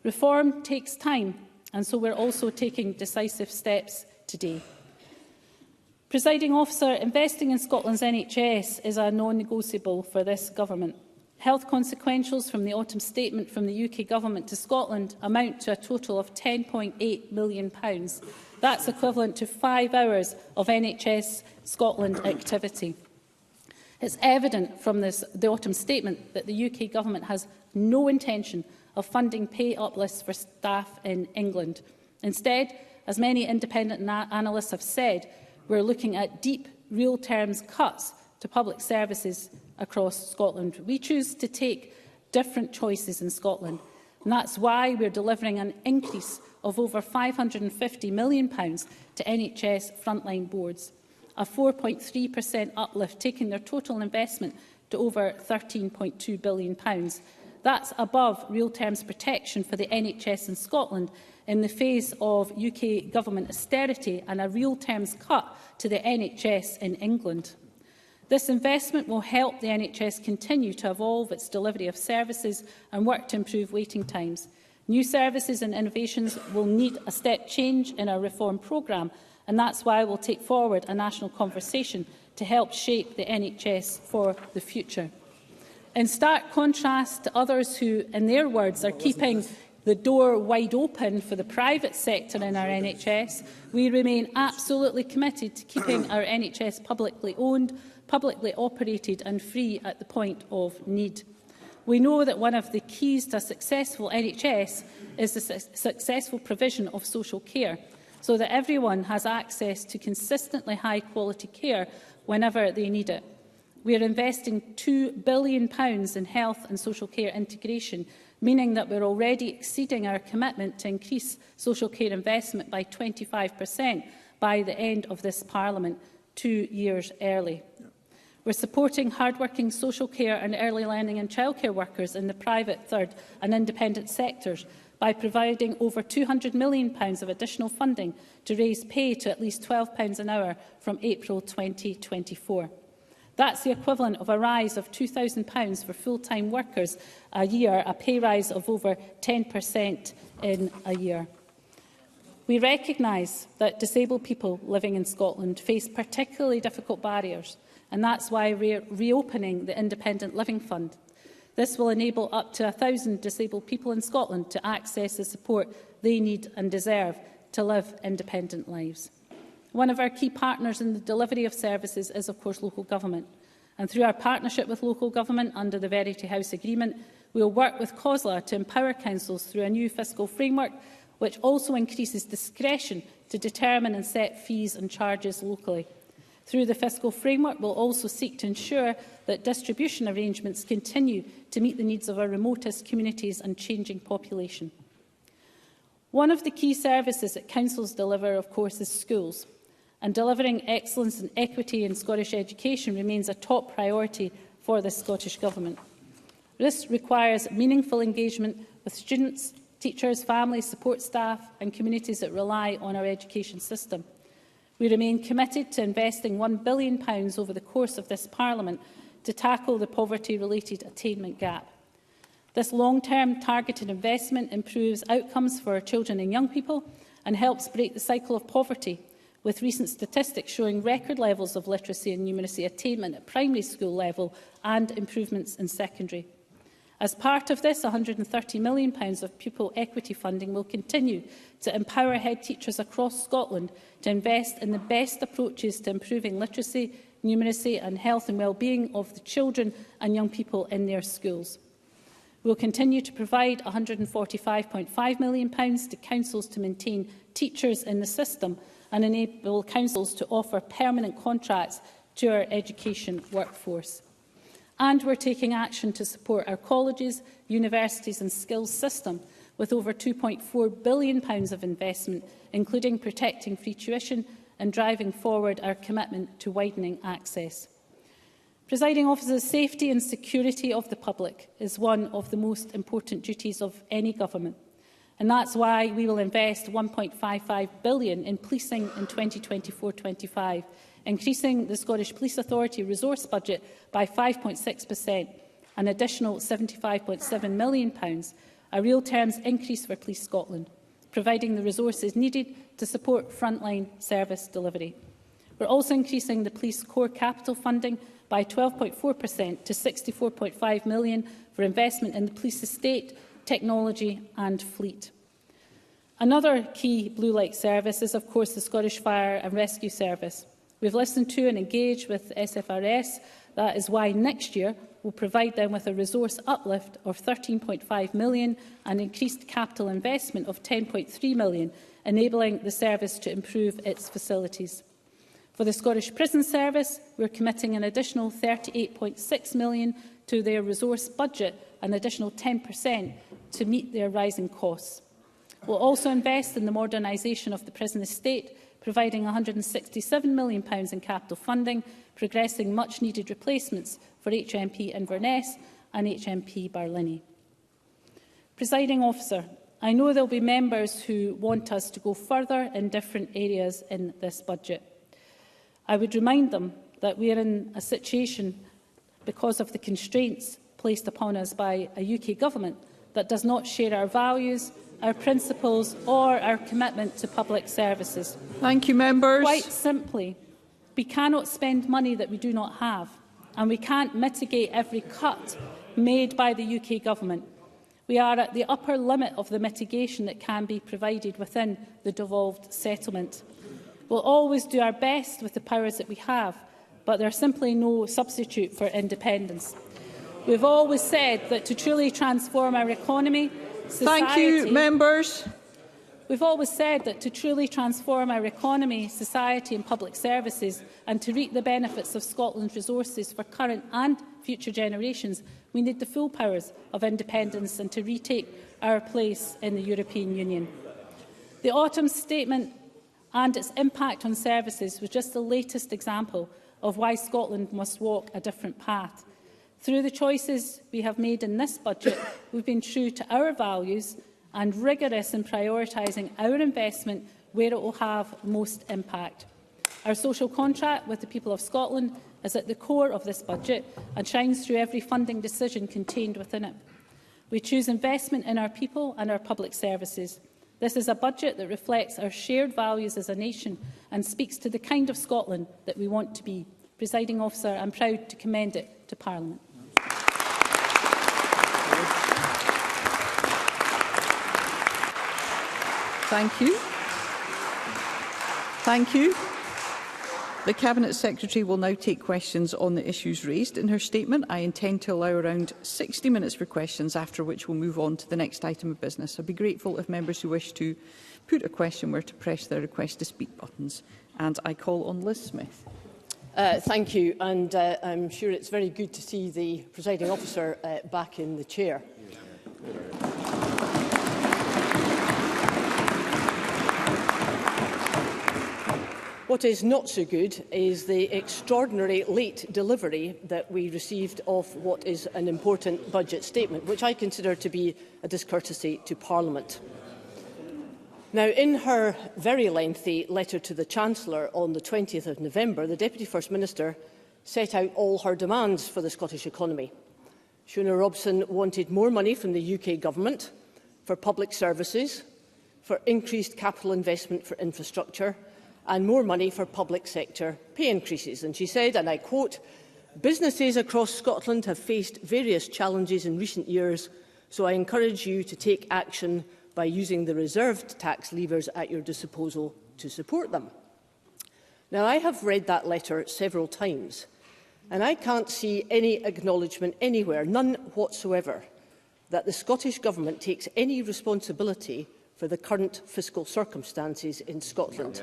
Reform takes time, and so we are also taking decisive steps today. Presiding Officer, investing in Scotland's NHS is a non-negotiable for this Government. Health consequentials from the autumn statement from the UK Government to Scotland amount to a total of £10.8 million. That's equivalent to 5 hours of NHS Scotland activity. It's evident from the autumn statement that the UK Government has no intention of funding pay uplifts for staff in England. Instead, as many independent analysts have said, we're looking at deep, real terms cuts to public services across Scotland. We choose to take different choices in Scotland, and that's why we're delivering an increase of over £550 million to NHS frontline boards, a 4.3% uplift, taking their total investment to over £13.2 billion. That's above real terms protection for the NHS in Scotland in the face of UK Government austerity and a real terms cut to the NHS in England. This investment will help the NHS continue to evolve its delivery of services and work to improve waiting times. New services and innovations will need a step change in our reform programme, and that's why we'll take forward a national conversation to help shape the NHS for the future. In stark contrast to others who, in their words, are keeping the door wide open for the private sector in our NHS, we remain absolutely committed to keeping our NHS publicly owned, publicly operated and free at the point of need. We know that one of the keys to a successful NHS is the successful provision of social care, so that everyone has access to consistently high-quality care whenever they need it. We are investing £2 billion in health and social care integration, meaning that we are already exceeding our commitment to increase social care investment by 25% by the end of this Parliament, 2 years early. We are supporting hard-working social care and early learning and childcare workers in the private, third and independent sectors by providing over £200 million of additional funding to raise pay to at least £12 an hour from April 2024. That's the equivalent of a rise of £2,000 for full-time workers a year, a pay rise of over 10% in a year. We recognise that disabled people living in Scotland face particularly difficult barriers, and that's why we're reopening the Independent Living Fund. This will enable up to 1,000 disabled people in Scotland to access the support they need and deserve to live independent lives. One of our key partners in the delivery of services is, of course, local government. And through our partnership with local government under the Verity House Agreement, we will work with COSLA to empower councils through a new fiscal framework, which also increases discretion to determine and set fees and charges locally. Through the fiscal framework, we will also seek to ensure that distribution arrangements continue to meet the needs of our remotest communities and changing population. One of the key services that councils deliver, of course, is schools. And delivering excellence and equity in Scottish education remains a top priority for the Scottish Government. This requires meaningful engagement with students, teachers, families, support staff and communities that rely on our education system. We remain committed to investing £1 billion over the course of this Parliament to tackle the poverty-related attainment gap. This long-term targeted investment improves outcomes for children and young people and helps break the cycle of poverty, with recent statistics showing record levels of literacy and numeracy attainment at primary school level and improvements in secondary. As part of this, £130 million of pupil equity funding will continue to empower head teachers across Scotland to invest in the best approaches to improving literacy, numeracy and health and well-being of the children and young people in their schools. We will continue to provide £145.5 million to councils to maintain teachers in the system and enable councils to offer permanent contracts to our education workforce. And we're taking action to support our colleges, universities and skills system with over £2.4 billion of investment, including protecting free tuition and driving forward our commitment to widening access. Presiding Officer, safety and security of the public is one of the most important duties of any government. And that's why we will invest £1.55 billion in policing in 2024-25, increasing the Scottish Police Authority resource budget by 5.6%, an additional £75.7 million, a real terms increase for Police Scotland, providing the resources needed to support frontline service delivery. We're also increasing the police core capital funding by 12.4% to £64.5 million for investment in the police estate, technology and fleet. Another key blue light service is, of course, the Scottish Fire and Rescue Service. We've listened to and engaged with SFRS. That is why next year we'll provide them with a resource uplift of £13.5 million and increased capital investment of £10.3 million, enabling the service to improve its facilities. For the Scottish Prison Service, we're committing an additional £38.6 million to their resource budget, an additional 10% to meet their rising costs. We'll also invest in the modernisation of the prison estate, providing £167 million in capital funding, progressing much-needed replacements for HMP Inverness and HMP Barlinnie. Presiding Officer, I know there will be members who want us to go further in different areas in this budget. I would remind them that we are in a situation, because of the constraints placed upon us by a UK government, that does not share our values, our principles or our commitment to public services. Thank you, members. Quite simply, we cannot spend money that we do not have, and we can't mitigate every cut made by the UK government. We are at the upper limit of the mitigation that can be provided within the devolved settlement. We'll always do our best with the powers that we have, but there is simply no substitute for independence. We've always said that to truly transform our economy, society... Thank you, members. We've always said that to truly transform our economy, society and public services, and to reap the benefits of Scotland's resources for current and future generations, we need the full powers of independence and to retake our place in the European Union. The autumn statement and its impact on services was just the latest example of why Scotland must walk a different path. Through the choices we have made in this budget, we've been true to our values and rigorous in prioritising our investment where it will have most impact. Our social contract with the people of Scotland is at the core of this budget and shines through every funding decision contained within it. We choose investment in our people and our public services. This is a budget that reflects our shared values as a nation and speaks to the kind of Scotland that we want to be. Presiding Officer, I am proud to commend it to Parliament. Thank you. Thank you. The Cabinet Secretary will now take questions on the issues raised in her statement. I intend to allow around 60 minutes for questions, after which we'll move on to the next item of business. I'd be grateful if members who wish to put a question were to press their request to speak buttons. And I call on Liz Smith. Thank you, and I'm sure it's very good to see the presiding officer back in the chair. What is not so good is the extraordinary late delivery that we received of what is an important budget statement, which I consider to be a discourtesy to Parliament. Now, in her very lengthy letter to the Chancellor on the 20th of November, the Deputy First Minister set out all her demands for the Scottish economy. Shona Robison wanted more money from the UK Government for public services, for increased capital investment for infrastructure, and more money for public sector pay increases. And she said, and I quote, "Businesses across Scotland have faced various challenges in recent years, so I encourage you to take action by using the reserved tax levers at your disposal to support them." Now, I have read that letter several times, and I can't see any acknowledgement anywhere, none whatsoever, that the Scottish Government takes any responsibility for the current fiscal circumstances in Scotland.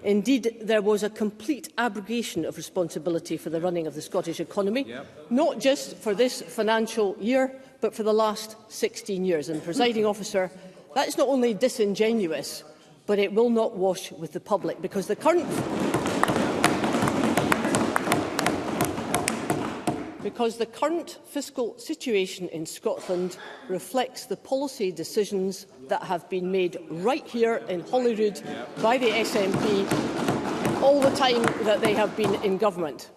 Indeed, there was a complete abrogation of responsibility for the running of the Scottish economy, not just for this financial year, but for the last 16 years. And, Presiding Officer, that is not only disingenuous, but it will not wash with the public, because the current fiscal situation in Scotland reflects the policy decisions that have been made right here in Holyrood by the SNP all the time that they have been in government.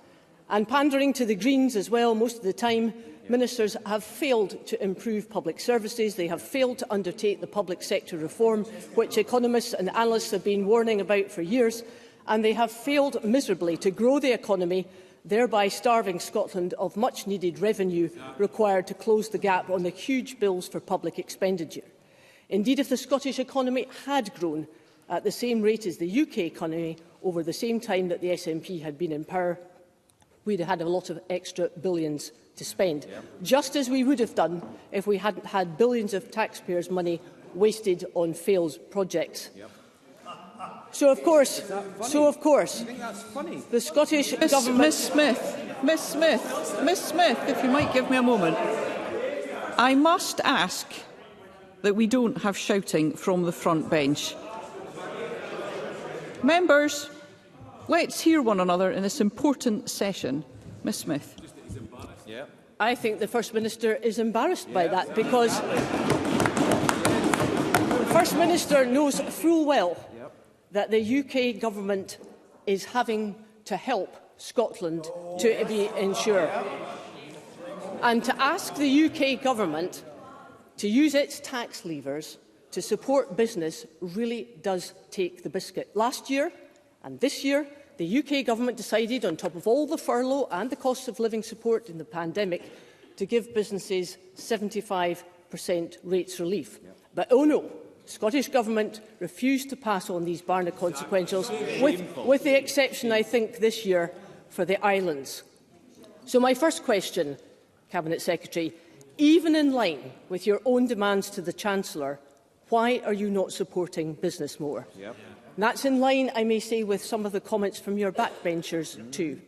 And pandering to the Greens as well, most of the time, ministers have failed to improve public services. They have failed to undertake the public sector reform, which economists and analysts have been warning about for years. And they have failed miserably to grow the economy, thereby starving Scotland of much-needed revenue required to close the gap on the huge bills for public expenditure. Indeed, if the Scottish economy had grown at the same rate as the UK economy over the same time that the SNP had been in power, we'd have had a lot of extra billions to spend, just as we would have done if we hadn't had billions of taxpayers' money wasted on failed projects. So of course, the Scottish Government... Miss Smith, if you might give me a moment. I must ask that we don't have shouting from the front bench. Members, let's hear one another in this important session. Miss Smith. I think the First Minister is embarrassed by that, because the First Minister knows full well that the UK Government is having to help Scotland to be insured. And to ask the UK Government to use its tax levers to support business really does take the biscuit. Last year and this year, the UK Government decided, on top of all the furlough and the cost of living support in the pandemic, to give businesses 75% rates relief. But oh no, the Scottish Government refused to pass on these Barna consequentials, with the exception, I think, this year for the islands. So my first question, Cabinet Secretary, even in line with your own demands to the Chancellor, why are you not supporting business more? And that's in line, I may say, with some of the comments from your backbenchers too.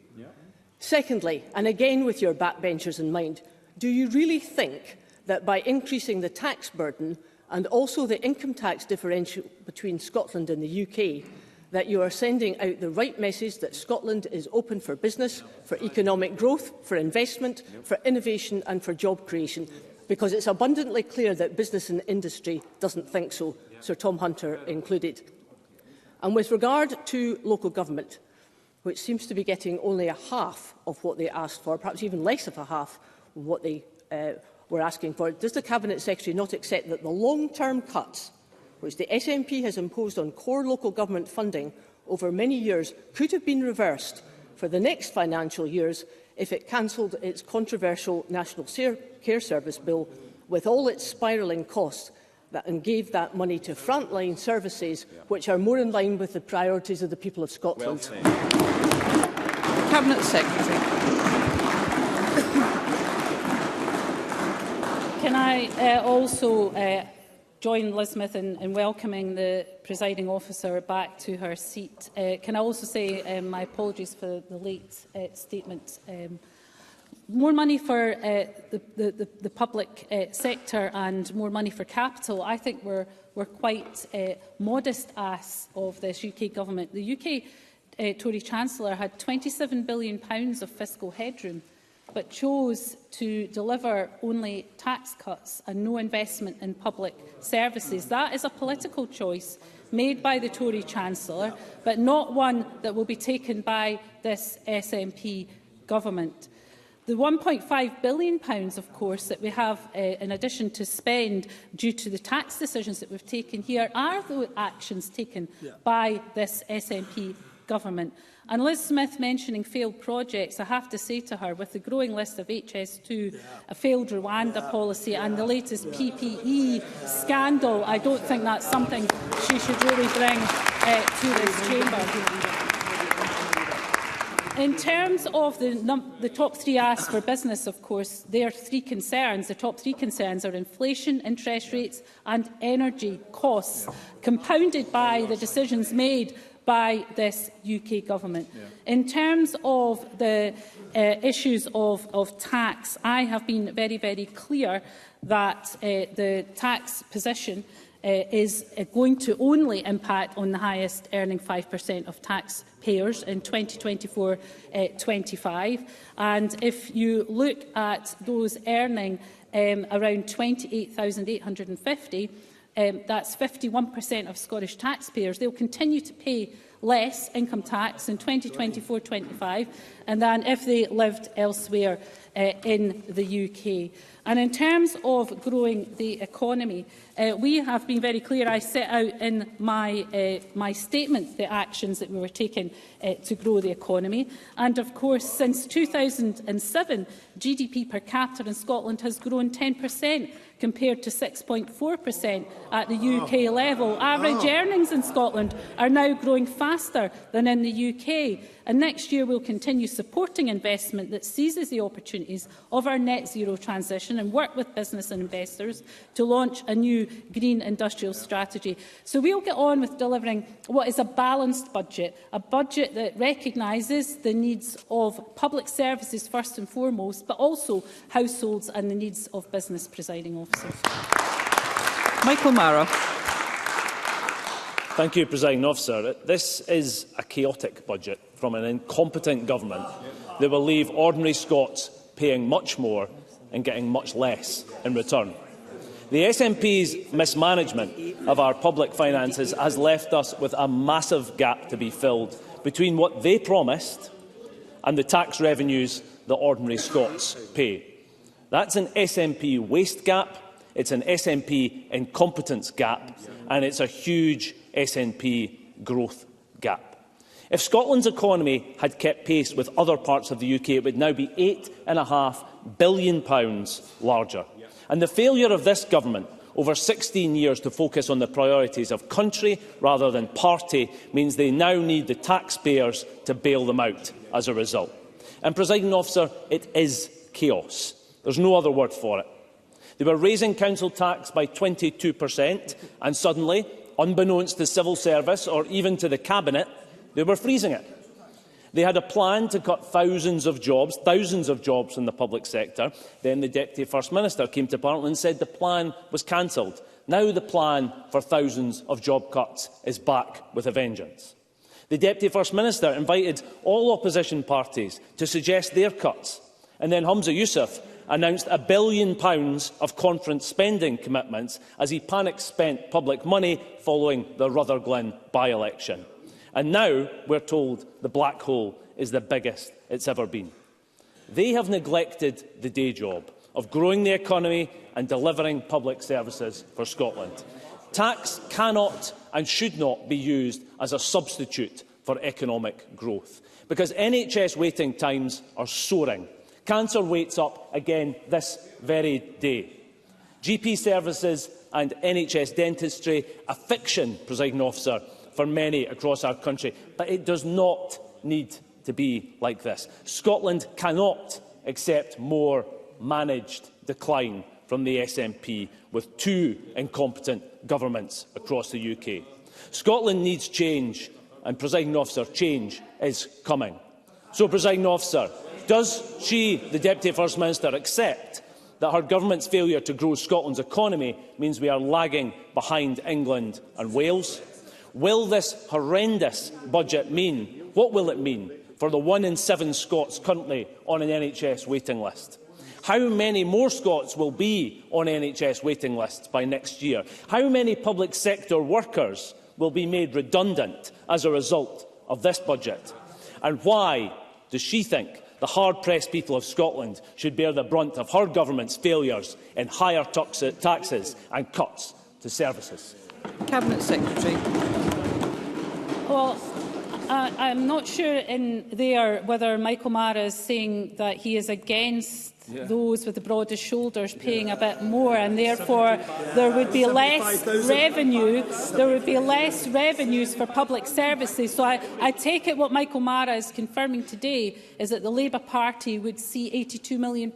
Secondly, and again with your backbenchers in mind, do you really think that by increasing the tax burden and also the income tax differential between Scotland and the UK, that you are sending out the right message that Scotland is open for business, for economic growth, for investment, for innovation and for job creation? Because it's abundantly clear that business and industry doesn't think so, Sir Tom Hunter included. And with regard to local government, which seems to be getting only a half of what they asked for, perhaps even less of a half of what they were asking for, does the Cabinet Secretary not accept that the long-term cuts which the SNP has imposed on core local government funding over many years could have been reversed for the next financial years if it cancelled its controversial National Care Service bill with all its spiralling costs and gave that money to frontline services which are more in line with the priorities of the people of Scotland? Cabinet Secretary. Can I also join Liz Smith in welcoming the presiding officer back to her seat? Can I also say my apologies for the late statement. More money for the public sector and more money for capital. I think we're quite modest asks of this UK government. The UK Tory Chancellor had £27 billion of fiscal headroom, but chose to deliver only tax cuts and no investment in public services. That is a political choice made by the Tory Chancellor, but not one that will be taken by this SNP government. The £1.5 billion, of course, that we have in addition to spend due to the tax decisions that we've taken here are the actions taken by this SNP government. And Liz Smith mentioning failed projects, I have to say to her, with the growing list of HS2, a failed Rwanda policy and the latest PPE scandal, I don't think that's something she should really bring to this chamber. In terms of the top three asks for business, of course, there are three concerns. The top three concerns are inflation, interest rates and energy costs, compounded by the decisions made by this UK government. In terms of the issues of tax, I have been very, very clear that the tax position is going to only impact on the highest earning 5% of taxpayers in 2024-25. And if you look at those earning around £28,850, that's 51% of Scottish taxpayers. They'll continue to pay less income tax in 2024-25 than if they lived elsewhere in the UK. And in terms of growing the economy, we have been very clear. I set out in my statement the actions that we were taking to grow the economy. And of course, since 2007, GDP per capita in Scotland has grown 10%, compared to 6.4% at the UK level. Average earnings in Scotland are now growing faster than in the UK. And next year we'll continue supporting investment that seizes the opportunities of our net zero transition and work with business and investors to launch a new green industrial strategy. So we'll get on with delivering what is a balanced budget, a budget that recognises the needs of public services first and foremost, but also households and the needs of business. Presiding officer. Michael Mara. Thank you, Presiding Officer. This is a chaotic budget from an incompetent government that will leave ordinary Scots paying much more and getting much less in return. The SNP's mismanagement of our public finances has left us with a massive gap to be filled between what they promised and the tax revenues that ordinary Scots pay. That's an SNP waste gap, it's an SNP incompetence gap, and it's a huge SNP growth gap. If Scotland's economy had kept pace with other parts of the UK, it would now be £8.5 billion larger. And the failure of this government over 16 years to focus on the priorities of country rather than party means they now need the taxpayers to bail them out as a result. And, Presiding Officer, it is chaos. There's no other word for it. They were raising council tax by 22%, and suddenly, unbeknownst to civil service or even to the Cabinet, they were freezing it. They had a plan to cut thousands of jobs in the public sector. Then the Deputy First Minister came to Parliament and said the plan was cancelled. Now the plan for thousands of job cuts is back with a vengeance. The Deputy First Minister invited all opposition parties to suggest their cuts, And then Humza Yousaf announced £1 billion of conference spending commitments as he panic-spent public money following the Rutherglen by-election. And now we're told the black hole is the biggest it's ever been. They have neglected the day job of growing the economy and delivering public services for Scotland. Tax cannot and should not be used as a substitute for economic growth, because NHS waiting times are soaring. Cancer waits up again this very day. GP services and NHS dentistry, a fiction, Presiding Officer, for many across our country. But it does not need to be like this. Scotland cannot accept more managed decline from the SNP with two incompetent governments across the UK. Scotland needs change, and, Presiding Officer, change is coming. So, Presiding Officer, does she, the Deputy First Minister, accept that her government's failure to grow Scotland's economy means we are lagging behind England and Wales? Will this horrendous budget mean, what will it mean for the 1 in 7 Scots currently on an NHS waiting list? How many more Scots will be on NHS waiting lists by next year? How many public sector workers will be made redundant as a result of this budget? And why does she think the hard-pressed people of Scotland should bear the brunt of her government's failures in higher taxes and cuts to services? Cabinet Secretary. Well, I'm not sure in there whether Michael Mara is saying that he is against those with the broadest shoulders paying a bit more, and therefore there would be less revenue. There would be less revenues for public services. So I take it what Michael Mara is confirming today is that the Labour Party would see £82 million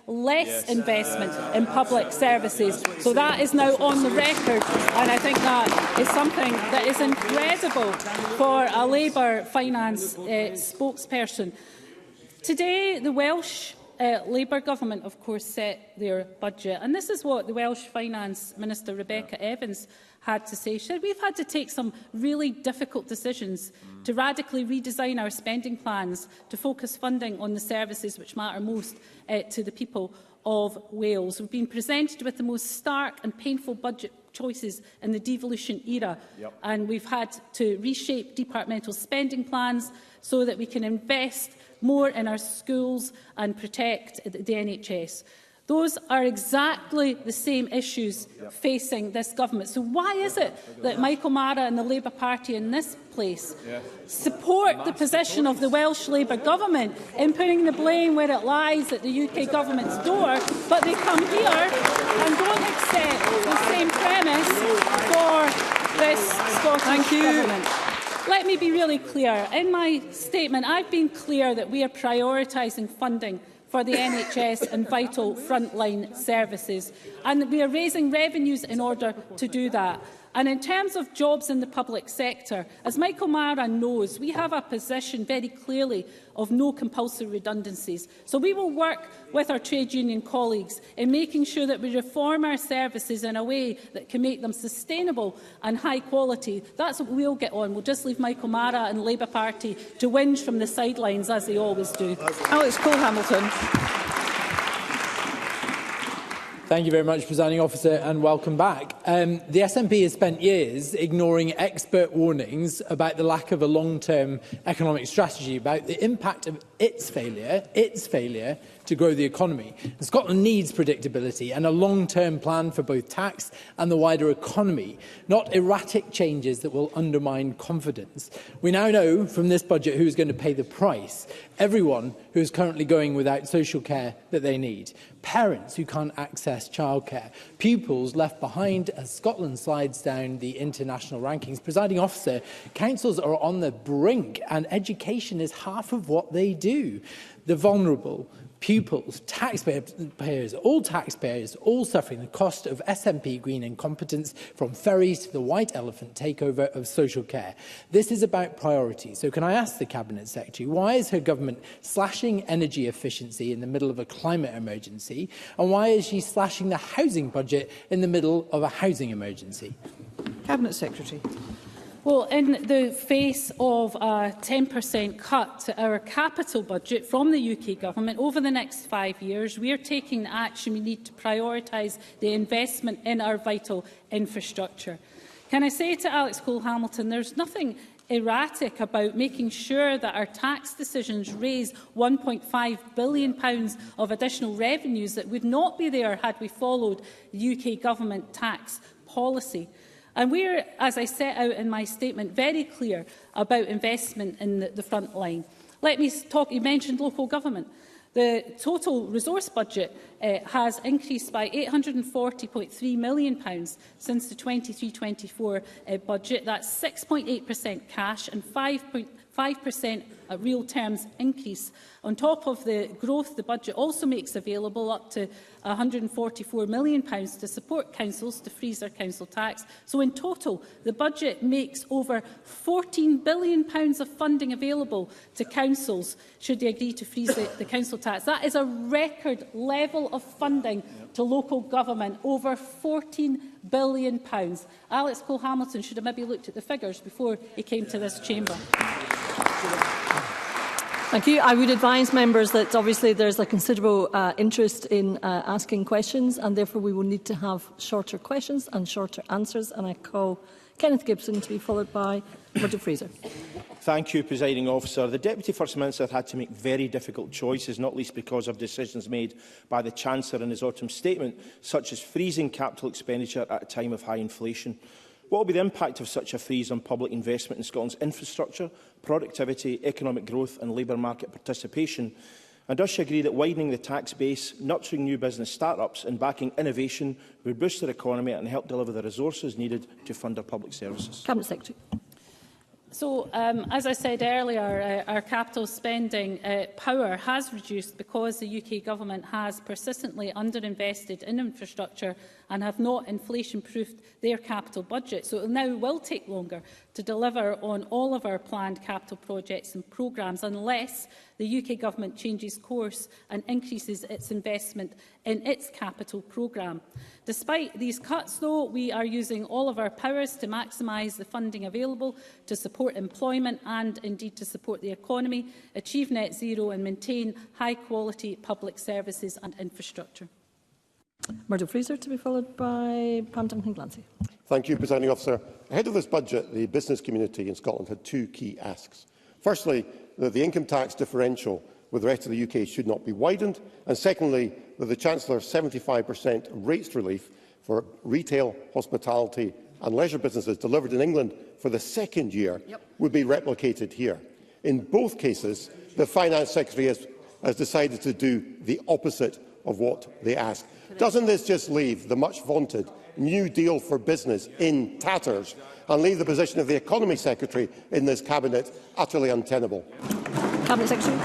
less investment in public services. So that is now on the record, and I think that is something that is incredible for a Labour finance spokesperson. Today, the Welsh Labour government, of course, set their budget. And this is what the Welsh Finance Minister, Rebecca Evans, had to say. She said, we've had to take some really difficult decisions to radically redesign our spending plans to focus funding on the services which matter most to the people of Wales. We've been presented with the most stark and painful budget choices in the devolution era, and we've had to reshape departmental spending plans so that we can invest more in our schools and protect the NHS. Those are exactly the same issues facing this government. So why is it that Michael Mara and the Labour Party in this place support the position of the Welsh Labour government in putting the blame where it lies at the UK government's door, but they come here and don't accept the same premise for this Scottish government? Let me be really clear. In my statement, I've been clear that we are prioritising funding for the NHS and vital frontline services, and that we are raising revenues in order to do that. And in terms of jobs in the public sector, as Michael Mara knows, we have a position very clearly of no compulsory redundancies. So we will work with our trade union colleagues in making sure that we reform our services in a way that can make them sustainable and high quality. That's what we'll get on. We'll just leave Michael Mara and the Labour Party to whinge from the sidelines, as they always do. Alex Cole-Hamilton. Thank you very much, Presiding Officer, and welcome back. The SNP has spent years ignoring expert warnings about the lack of a long-term economic strategy, about the impact of its failure to grow the economy. And Scotland needs predictability and a long-term plan for both tax and the wider economy, not erratic changes that will undermine confidence. We now know from this budget who is going to pay the price: everyone who is currently going without social care that they need, parents who can't access childcare, pupils left behind as Scotland slides down the international rankings. Presiding Officer, councils are on the brink, and education is half of what they do. The vulnerable, pupils, taxpayers, all suffering the cost of SNP green incompetence, from ferries to the white elephant takeover of social care. This is about priorities. So can I ask the Cabinet Secretary, why is her government slashing energy efficiency in the middle of a climate emergency? And why is she slashing the housing budget in the middle of a housing emergency? Cabinet Secretary. Well, in the face of a 10% cut to our capital budget from the UK Government over the next 5 years, we are taking the action we need to prioritise the investment in our vital infrastructure. Can I say to Alex Cole-Hamilton, there's nothing erratic about making sure that our tax decisions raise £1.5 billion of additional revenues that would not be there had we followed the UK Government tax policy. And we're, as I set out in my statement, very clear about investment in the front line. Let me talk, you mentioned local government. The total resource budget has increased by £840.3 million since the 23-24 budget. That's 6.8% cash and 5% real terms increase. On top of the growth, the budget also makes available up to £144 million to support councils to freeze their council tax. So in total, the budget makes over £14 billion of funding available to councils should they agree to freeze the council tax. That is a record level of funding to local government, over £14 billion. Alex Cole-Hamilton should have maybe looked at the figures before he came to this chamber. Thank you. I would advise members that obviously there is a considerable interest in asking questions, and therefore we will need to have shorter questions and shorter answers. And I call Kenneth Gibson to be followed by Murdo Fraser. Thank you, Presiding Officer. The Deputy First Minister had to make very difficult choices, not least because of decisions made by the Chancellor in his autumn statement, such as freezing capital expenditure at a time of high inflation. What will be the impact of such a freeze on public investment in Scotland's infrastructure, productivity, economic growth and labour market participation? And does she agree that widening the tax base, nurturing new business start-ups and backing innovation would boost our economy and help deliver the resources needed to fund our public services? Cabinet Secretary. So, as I said earlier, our capital spending power has reduced because the UK Government has persistently underinvested in infrastructure and have not inflation-proofed their capital budget. So it now will take longer to deliver on all of our planned capital projects and programmes unless the UK Government changes course and increases its investment in its capital programme. Despite these cuts, though, we are using all of our powers to maximise the funding available to support employment and, indeed, to support the economy, achieve net zero and maintain high-quality public services and infrastructure. Murdo Fraser to be followed by Pam Duncan-Glancy. Thank you, Presiding Officer. Ahead of this budget, the business community in Scotland had two key asks. Firstly, that the income tax differential with the rest of the UK should not be widened, and secondly, that the Chancellor's 75% rates relief for retail, hospitality and leisure businesses delivered in England for the second year would be replicated here. In both cases, the Finance Secretary has decided to do the opposite of what they ask. Doesn't this just leave the much-vaunted New Deal for business in tatters and leave the position of the Economy Secretary in this Cabinet utterly untenable? Cabinet Secretary.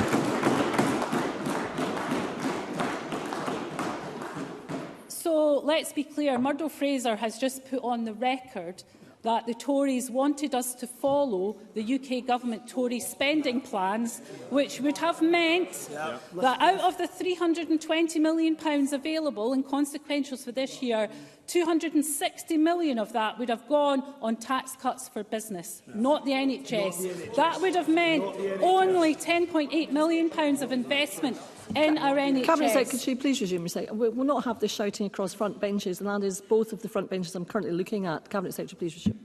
So let's be clear, Murdo Fraser has just put on the record that the Tories wanted us to follow the UK Government Tory spending plans, which would have meant that out of the £320 million available in consequentials for this year, £260 million of that would have gone on tax cuts for business, not the NHS. That would have meant only £10.8 million of investment in our NHS. Cabinet Secretary, please resume your seat. We will not have this shouting across front benches, and that is both of the front benches I'm currently looking at. Cabinet Secretary, please resume.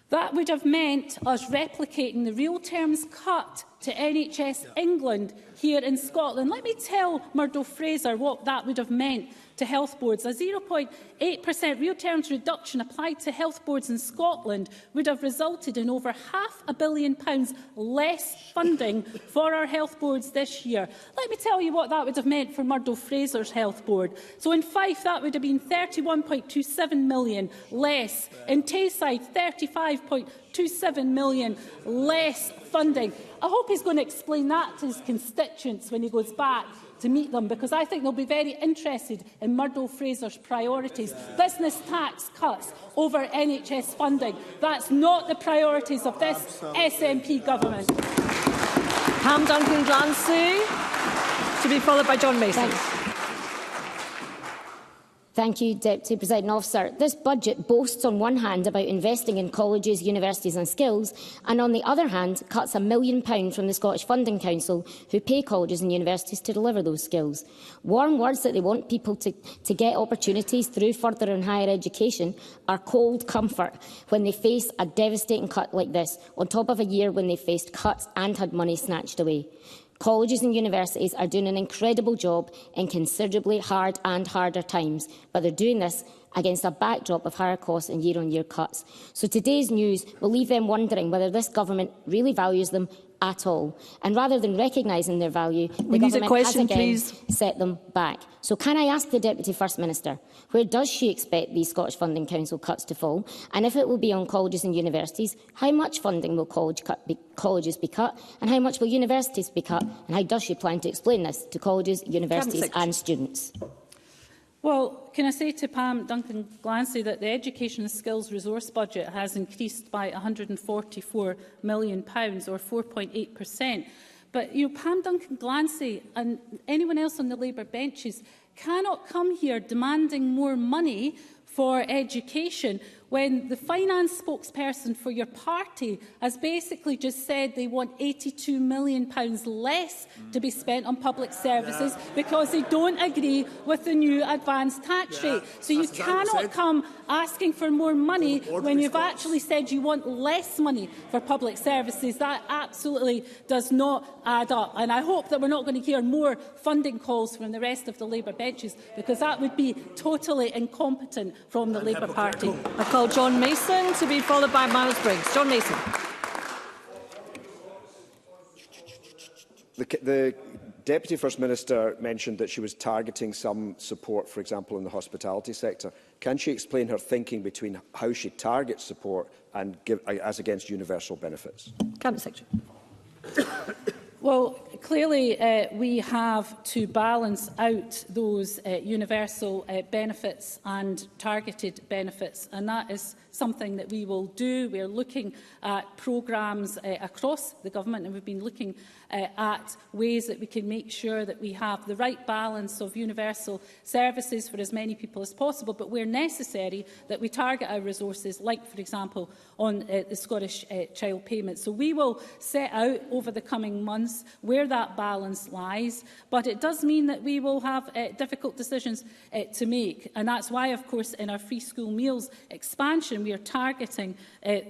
That would have meant us replicating the real terms cut to NHS England here in Scotland. Let me tell Murdo Fraser what that would have meant to health boards. A 0.8% real terms reduction applied to health boards in Scotland would have resulted in over £500 million less funding for our health boards this year. Let me tell you what that would have meant for Murdo Fraser's health board. So in Fife, that would have been £31.27 million less. In Tayside, £35.27 million less funding. I hope he's going to explain that to his constituents when he goes back to meet them, because I think they'll be very interested in Murdo Fraser's priorities. Business tax cuts over NHS funding. That's not the priorities of this SNP government. Pam Duncan-Glancy to be followed by John Mason. Thank you, Deputy Presiding Officer. This budget boasts on one hand about investing in colleges, universities and skills, and on the other hand cuts £1 million from the Scottish Funding Council, who pay colleges and universities to deliver those skills. Warm words that they want people to get opportunities through further and higher education are cold comfort when they face a devastating cut like this, on top of a year when they faced cuts and had money snatched away. Colleges and universities are doing an incredible job in considerably hard and harder times, but they're doing this against a backdrop of higher costs and year-on-year cuts. So today's news will leave them wondering whether this government really values them at all. And rather than recognising their value, the government has again set them back. So can I ask the Deputy First Minister, where does she expect these Scottish Funding Council cuts to fall? And if it will be on colleges and universities, how much funding will colleges be cut? And how much will universities be cut? And how does she plan to explain this to colleges, universities and students? Well, can I say to Pam Duncan-Glancy that the Education and Skills Resource budget has increased by £144 million, or 4.8%. But Pam Duncan-Glancy and anyone else on the Labour benches cannot come here demanding more money for education when the finance spokesperson for your party has basically just said they want £82 million less to be spent on public services because they don't agree with the new advanced tax rate. So you cannot come asking for more money when you've actually said you want less money for public services. That absolutely does not add up. And I hope that we're not going to hear more funding calls from the rest of the Labour benches, because that would be totally incompetent from the Labour Party. I call John Mason to be followed by Miles Briggs. John Mason. The Deputy First Minister mentioned that she was targeting some support, for example, in the hospitality sector. Can she explain her thinking between how she targets support and as against universal benefits? Cabinet Secretary. Well, clearly we have to balance out those universal benefits and targeted benefits, and that is something that we will do. We are looking at programmes across the government, and we've been looking at ways that we can make sure that we have the right balance of universal services for as many people as possible, but where necessary that we target our resources, like, for example, on the Scottish Child Payment. So we will set out over the coming months where that balance lies, but it does mean that we will have difficult decisions to make. And that's why, of course, in our free school meals expansion, we are targeting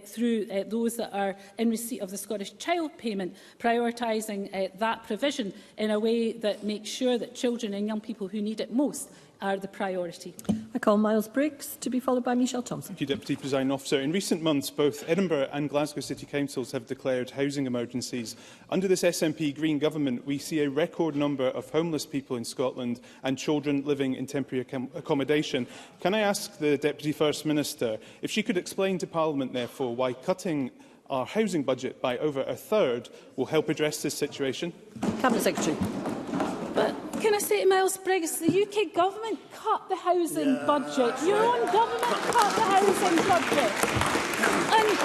through those that are in receipt of the Scottish Child Payment, prioritising that provision in a way that makes sure that children and young people who need it most are the priority. I call Miles Briggs to be followed by Michelle Thompson. Thank you, Deputy Presiding Officer. In recent months, both Edinburgh and Glasgow City Councils have declared housing emergencies. Under this SNP Green government, we see a record number of homeless people in Scotland and children living in temporary accommodation. Can I ask the Deputy First Minister if she could explain to Parliament, therefore, why cutting our housing budget by over a third will help address this situation? Cabinet Secretary. But can I say to Miles Briggs, the UK government cut the housing budget. Your own government cut the housing budget. And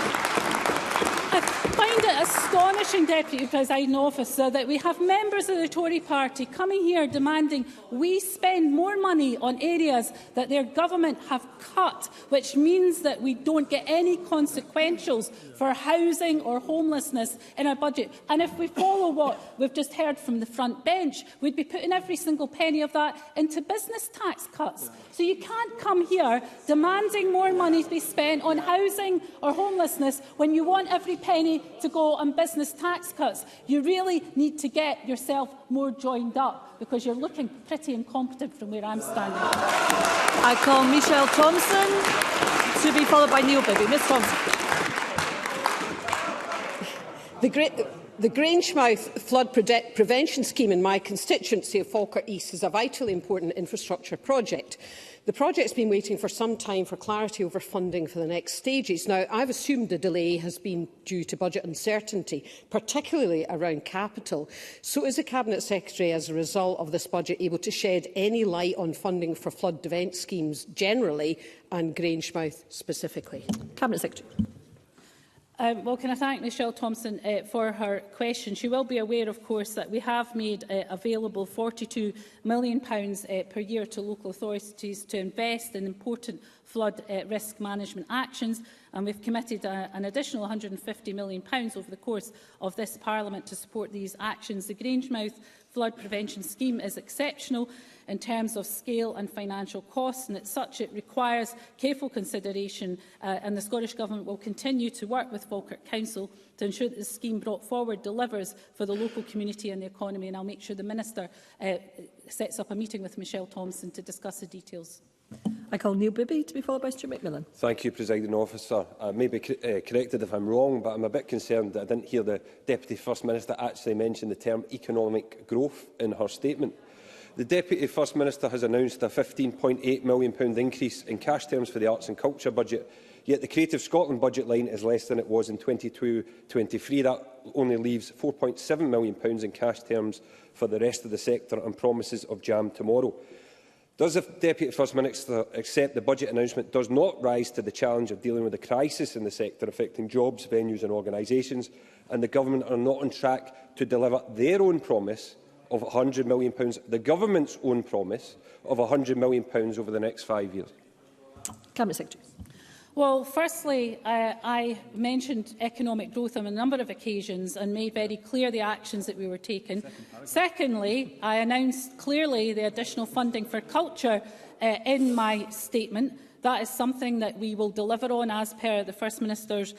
I find it astonishing, Deputy Presiding Officer, that we have members of the Tory party coming here demanding we spend more money on areas that their government have cut, which means that we don't get any consequentials for housing or homelessness in our budget. And if we follow what we've just heard from the front bench, we'd be putting every single penny of that into business tax cuts. So you can't come here demanding more money to be spent on housing or homelessness when you want every penny to go on business tax cuts. You really need to get yourself more joined up, because you're looking pretty incompetent from where I'm standing. I call Michelle Thompson to be followed by Neil Bibby. Ms Thompson. The Grangemouth flood prevention scheme in my constituency of Falkirk East is a vitally important infrastructure project. The project has been waiting for some time for clarity over funding for the next stages. Now, I've assumed the delay has been due to budget uncertainty, particularly around capital. So is the Cabinet Secretary, as a result of this budget, able to shed any light on funding for flood defence schemes generally and Grangemouth specifically? Cabinet Secretary. Well, can I thank Michelle Thompson for her question? She will be aware, of course, that we have made available £42 million per year to local authorities to invest in important flood risk management actions, and we've committed an additional £150 million over the course of this Parliament to support these actions. The Grangemouth flood prevention scheme is exceptional in terms of scale and financial costs, and as such it requires careful consideration, and the Scottish Government will continue to work with Falkirk Council to ensure that the scheme brought forward delivers for the local community and the economy, and I'll make sure the Minister sets up a meeting with Michelle Thompson to discuss the details. I call Neil Bibby to be followed by Stuart McMillan. Thank you, Presiding Officer. I may be corrected if I'm wrong, but I'm a bit concerned that I didn't hear the Deputy First Minister actually mention the term economic growth in her statement. The Deputy First Minister has announced a £15.8 million increase in cash terms for the arts and culture budget, yet the Creative Scotland budget line is less than it was in 22-23. That only leaves £4.7 million in cash terms for the rest of the sector and promises of jam tomorrow. Does the Deputy First Minister accept the budget announcement does not rise to the challenge of dealing with the crisis in the sector affecting jobs, venues and organisations, and the Government are not on track to deliver their own promise of £100 million, the Government's own promise of £100 million over the next 5 years? Cabinet Secretary. Well, firstly, I mentioned economic growth on a number of occasions and made very clear the actions that we were taking. Secondly, I announced clearly the additional funding for culture in my statement. That is something that we will deliver on as per the First Minister's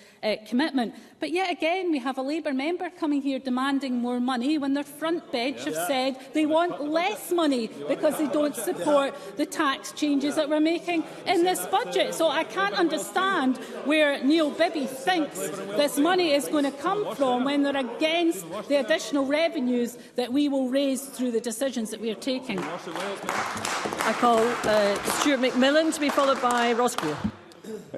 commitment. But yet again, we have a Labour member coming here demanding more money when their front bench have said they want less money because they don't support the tax changes that we're making in this budget. So I can't understand where Neil Bibby thinks this money is going to come from when they're against the additional revenues that we will raise through the decisions that we are taking. I call Stuart McMillan to be followed by Ross Greer.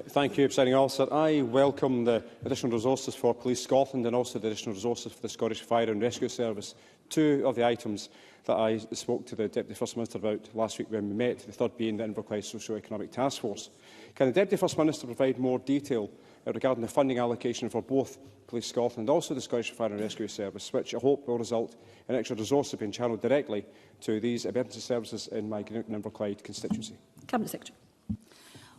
Thank you, Presiding Officer. I welcome the additional resources for Police Scotland and also the additional resources for the Scottish Fire and Rescue Service. Two of the items that I spoke to the Deputy First Minister about last week when we met, the third being the Inverclyde Socio-Economic Task Force. Can the Deputy First Minister provide more detail regarding the funding allocation for both Police Scotland and also the Scottish Fire and Rescue Service, which I hope will result in extra resources being channelled directly to these emergency services in my Newton Inverclyde constituency? Cabinet Secretary.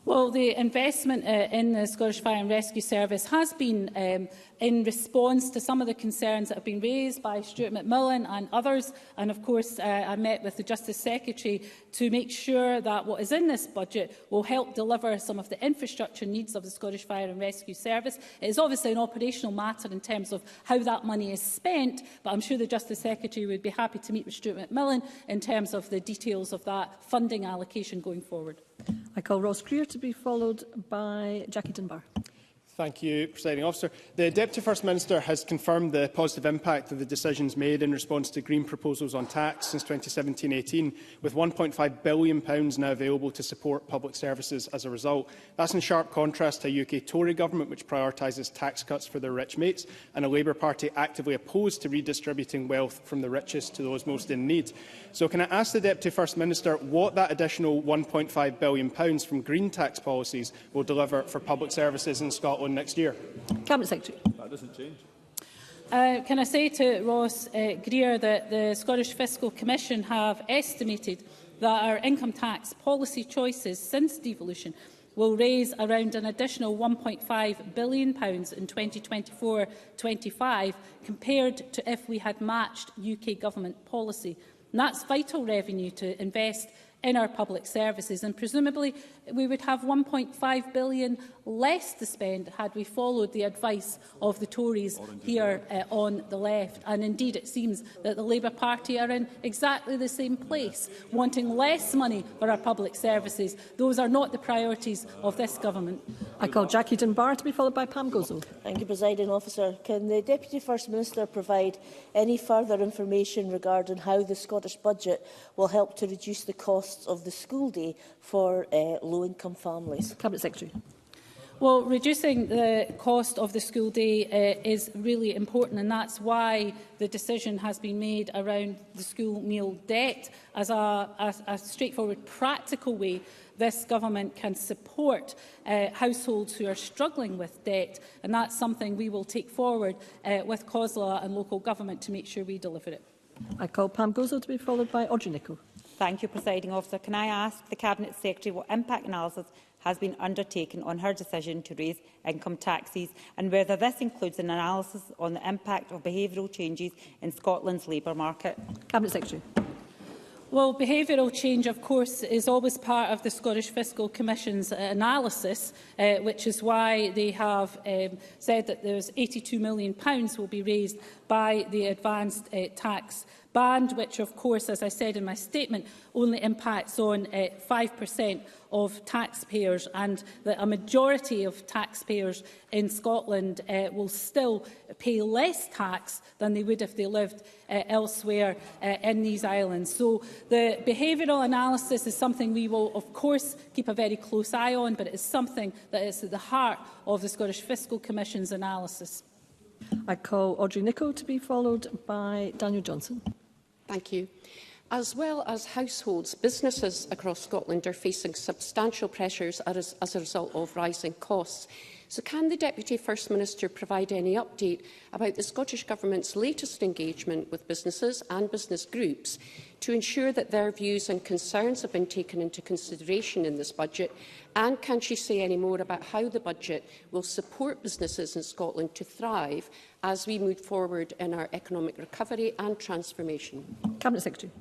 Well, the investment in the Scottish Fire and Rescue Service has been in response to some of the concerns that have been raised by Stuart McMillan and others. And of course, I met with the Justice Secretary to make sure that what is in this budget will help deliver some of the infrastructure needs of the Scottish Fire and Rescue Service. It is obviously an operational matter in terms of how that money is spent, but I'm sure the Justice Secretary would be happy to meet with Stuart McMillan in terms of the details of that funding allocation going forward. I call Ross Greer to be followed by Jackie Dunbar. Thank you, Presiding Officer. The Deputy First Minister has confirmed the positive impact of the decisions made in response to Green proposals on tax since 2017-18, with £1.5 billion now available to support public services as a result. That's in sharp contrast to a UK Tory government which prioritises tax cuts for their rich mates, and a Labour Party actively opposed to redistributing wealth from the richest to those most in need. So can I ask the Deputy First Minister what that additional £1.5 billion from Green tax policies will deliver for public services in Scotland next year? Cabinet Secretary. That doesn't change. Can I say to Ross Greer that the Scottish Fiscal Commission have estimated that our income tax policy choices since devolution will raise around an additional £1.5 billion in 2024-25 compared to if we had matched UK Government policy. And that's vital revenue to invest in our public services, and presumably we would have £1.5 billion less to spend had we followed the advice of the Tories here on the left. And indeed it seems that the Labour Party are in exactly the same place, wanting less money for our public services. Those are not the priorities of this government. I call Jackie Dunbar to be followed by Pam Gozo. Thank you, Presiding Officer. Can the Deputy First Minister provide any further information regarding how the Scottish budget will help to reduce the costs of the school day for low-income families? Cabinet Secretary. Well, reducing the cost of the school day is really important, and that's why the decision has been made around the school meal debt as a straightforward, practical way this government can support households who are struggling with debt, and that's something we will take forward with COSLA and local government to make sure we deliver it. I call Pam Gozo to be followed by Audrey Nicholl. Thank you, Presiding Officer. Can I ask the Cabinet Secretary what impact analysis has been undertaken on her decision to raise income taxes, and whether this includes an analysis on the impact of behavioural changes in Scotland's labour market? Cabinet Secretary. Well, behavioural change, of course, is always part of the Scottish Fiscal Commission's analysis, which is why they have said that there's £82 million will be raised by the advanced tax band, which, of course, as I said in my statement, only impacts on 5% of taxpayers, and that a majority of taxpayers in Scotland will still pay less tax than they would if they lived elsewhere in these islands. So the behavioural analysis is something we will, of course, keep a very close eye on, but it is something that is at the heart of the Scottish Fiscal Commission's analysis. I call Audrey Nicholl to be followed by Daniel Johnson. Thank you. As well as households, businesses across Scotland are facing substantial pressures as a result of rising costs. So can the Deputy First Minister provide any update about the Scottish Government's latest engagement with businesses and business groups to ensure that their views and concerns have been taken into consideration in this budget? And can she say any more about how the budget will support businesses in Scotland to thrive as we move forward in our economic recovery and transformation? Cabinet Secretary.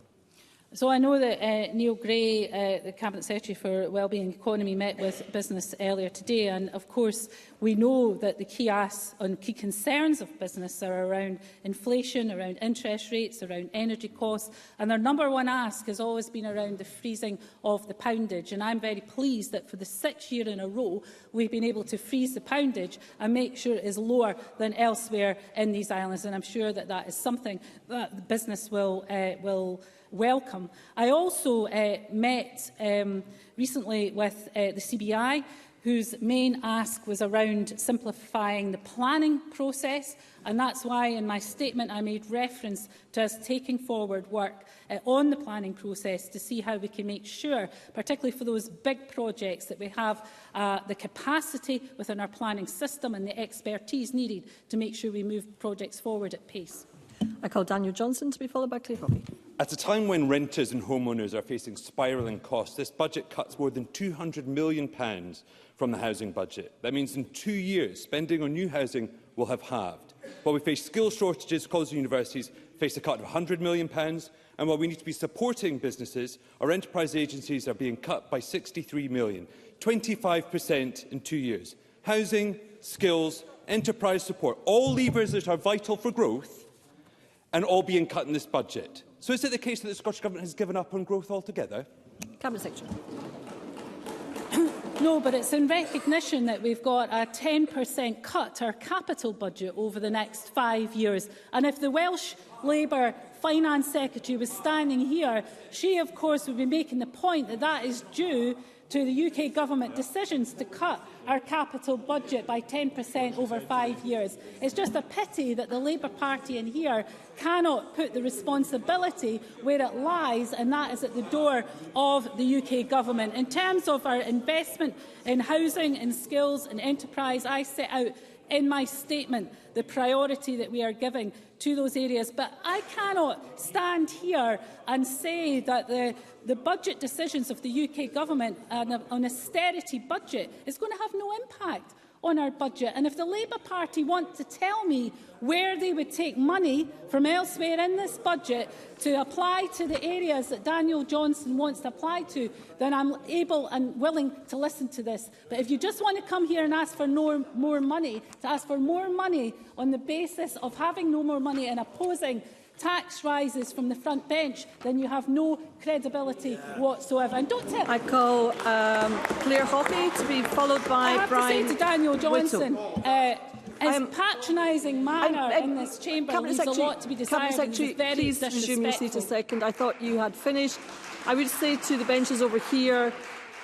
So I know that Neil Gray, the Cabinet Secretary for Wellbeing and Economy, met with business earlier today, and of course we know that the key asks and key concerns of business are around inflation, around interest rates, around energy costs, and their number one ask has always been around the freezing of the poundage. And I'm very pleased that for the 6th year in a row we've been able to freeze the poundage and make sure it is lower than elsewhere in these islands, and I'm sure that that is something that the business will welcome. I also met recently with the CBI, whose main ask was around simplifying the planning process, and that's why in my statement I made reference to us taking forward work on the planning process to see how we can make sure, particularly for those big projects, that we have the capacity within our planning system and the expertise needed to make sure we move projects forward at pace. I call Daniel Johnson to be followed by Claire Hoppy. At a time when renters and homeowners are facing spiralling costs, this budget cuts more than £200 million from the housing budget. That means in 2 years, spending on new housing will have halved. While we face skills shortages, colleges and universities face a cut of £100 million, and while we need to be supporting businesses, our enterprise agencies are being cut by £63 million, 25% in 2 years. Housing, skills, enterprise support, all levers that are vital for growth, and all being cut in this budget. So is it the case that the Scottish Government has given up on growth altogether? Cabinet Secretary. No, but it's in recognition that we've got a 10% cut to our capital budget over the next 5 years. And if the Welsh Labour Finance Secretary was standing here, she, of course, would be making the point that that is due to the UK Government decisions to cut our capital budget by 10% over 5 years. It's just a pity that the Labour Party in here cannot put the responsibility where it lies, and that is at the door of the UK Government. In terms of our investment in housing, in skills and enterprise, I set out in my statement the priority that we are giving to those areas. But I cannot stand here and say that the budget decisions of the UK Government and an austerity budget is going to have no impact on our budget. And if the Labour Party want to tell me where they would take money from elsewhere in this budget to apply to the areas that Daniel Johnson wants to apply to, then I'm able and willing to listen to this. But if you just want to come here and ask for more money, to ask for more money on the basis of having no more money and opposing tax rises from the front bench, then you have no credibility whatsoever. And don't tell. I call Claire Hoppy to be followed by Brian. To say to Daniel Johnson, his patronising manner in this chamber leaves a lot to be desired. Cabinet Secretary, please resume your seat a second. I thought you had finished. I would say to the benches over here,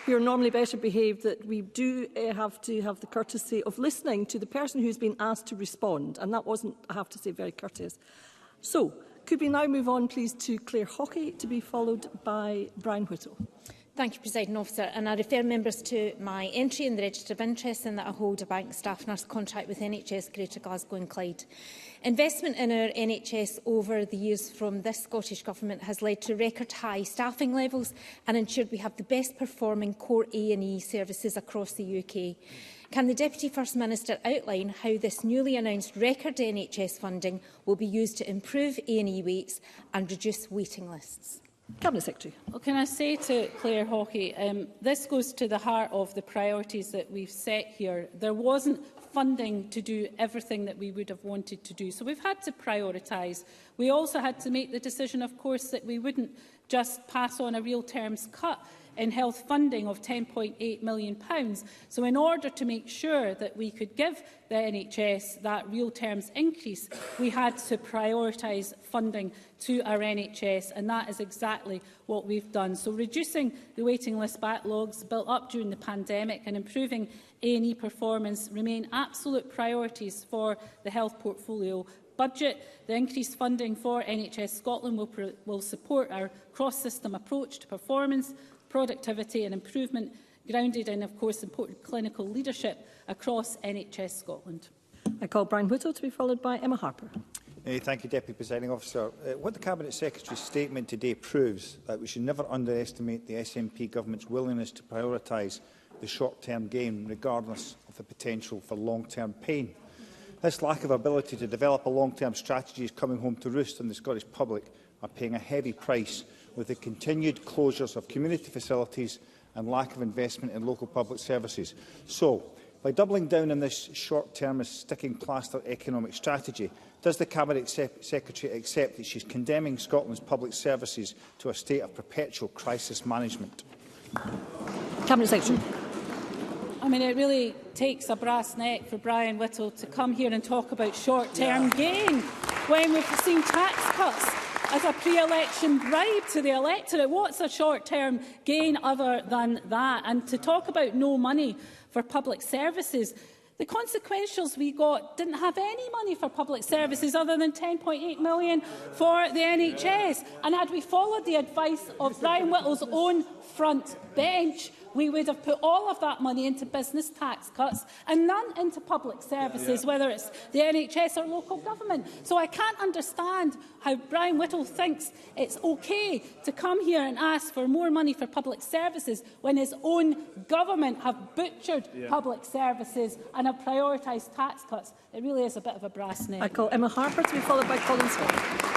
we are normally better behaved, that we do have to have the courtesy of listening to the person who has been asked to respond, and that wasn't, I have to say, very courteous. So, could we now move on, please, to Claire Hockey, to be followed by Brian Whittle. Thank you, Presiding Officer. And I refer members to my entry in the Register of Interest in that I hold a bank staff nurse contract with NHS Greater Glasgow and Clyde. Investment in our NHS over the years from this Scottish Government has led to record high staffing levels and ensured we have the best performing core A&E services across the UK. Can the Deputy First Minister outline how this newly announced record NHS funding will be used to improve A&E waits and reduce waiting lists? Cabinet Secretary. Well, can I say to Claire Hockey, this goes to the heart of the priorities that we've set here. There wasn't funding to do everything that we would have wanted to do, so we've had to prioritise. We also had to make the decision, of course, that we wouldn't just pass on a real terms cut in health funding of £10.8 million. So in order to make sure that we could give the NHS that real terms increase, we had to prioritise funding to our NHS, and that is exactly what we've done. So reducing the waiting list backlogs built up during the pandemic and improving A&E performance remain absolute priorities for the health portfolio budget. The increased funding for NHS Scotland will support our cross-system approach to performance, productivity and improvement, grounded in, of course, important clinical leadership across NHS Scotland. I call Brian Whittle, to be followed by Emma Harper. Thank you, Deputy Presiding Officer. What the Cabinet Secretary's statement today proves that we should never underestimate the SNP Government's willingness to prioritise the short-term gain, regardless of the potential for long-term pain. This lack of ability to develop a long-term strategy is coming home to roost, and the Scottish public are paying a heavy price with the continued closures of community facilities and lack of investment in local public services. So, by doubling down on this short-termist sticking plaster economic strategy, does the Cabinet Secretary accept that she is condemning Scotland's public services to a state of perpetual crisis management? Cabinet Secretary. I mean, it really takes a brass neck for Brian Whittle to come here and talk about short-term gain when we've seen tax cuts as a pre-election bribe to the electorate. What's a short-term gain other than that? And to talk about no money for public services, the consequentials we got didn't have any money for public services other than £10.8 million for the NHS. And had we followed the advice of Brian Whittle's own front bench, we would have put all of that money into business tax cuts and none into public services, whether it's the NHS or local government. So I can't understand how Brian Whittle thinks it's okay to come here and ask for more money for public services when his own government have butchered public services and have prioritised tax cuts. It really is a bit of a brass neck. I call Emma Harper, to be followed by Colin Smith.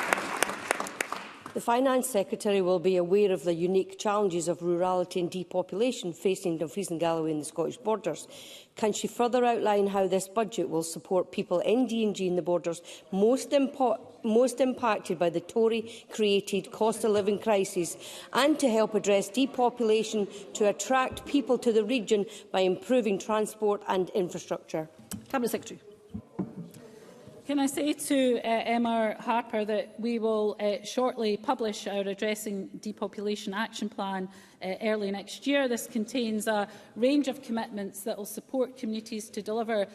The Finance Secretary will be aware of the unique challenges of rurality and depopulation facing Dumfries and Galloway and the Scottish borders. Can she further outline how this budget will support people in D&G in the borders most impacted by the Tory-created cost-of-living crisis, and to help address depopulation to attract people to the region by improving transport and infrastructure? Cabinet Secretary. Can I say to Emma Harper that we will shortly publish our Addressing Depopulation Action Plan early next year. This contains a range of commitments that will support communities to deliver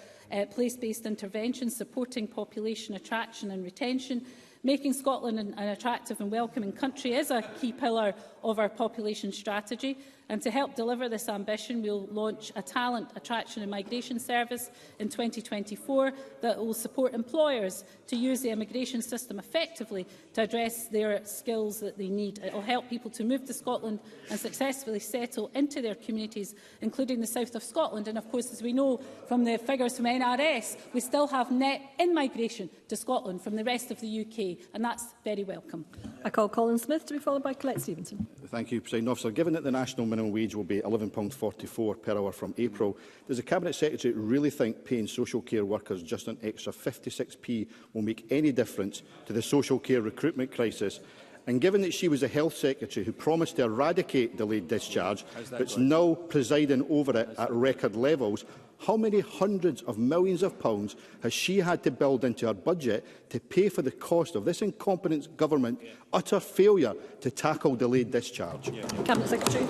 place-based interventions, supporting population attraction and retention. Making Scotland an attractive and welcoming country is a key pillar of our population strategy. And to help deliver this ambition, we will launch a talent attraction and migration service in 2024 that will support employers to use the immigration system effectively to address their skills that they need. It will help people to move to Scotland and successfully settle into their communities, including the south of Scotland. And of course, as we know from the figures from NRS, we still have net in-migration to Scotland from the rest of the UK, and that's very welcome. I call Colin Smith, to be followed by Colette Stevenson. Thank you, Presiding Officer. Given that the national minimum wage will be £11.44 per hour from April, does the Cabinet Secretary really think paying social care workers just an extra 56p will make any difference to the social care recruitment crisis? And given that she was the Health Secretary who promised to eradicate delayed discharge, but is now presiding over it at record levels, how many hundreds of millions of pounds has she had to build into her budget to pay for the cost of this incompetent government's utter failure to tackle delayed discharge? Cabinet Secretary.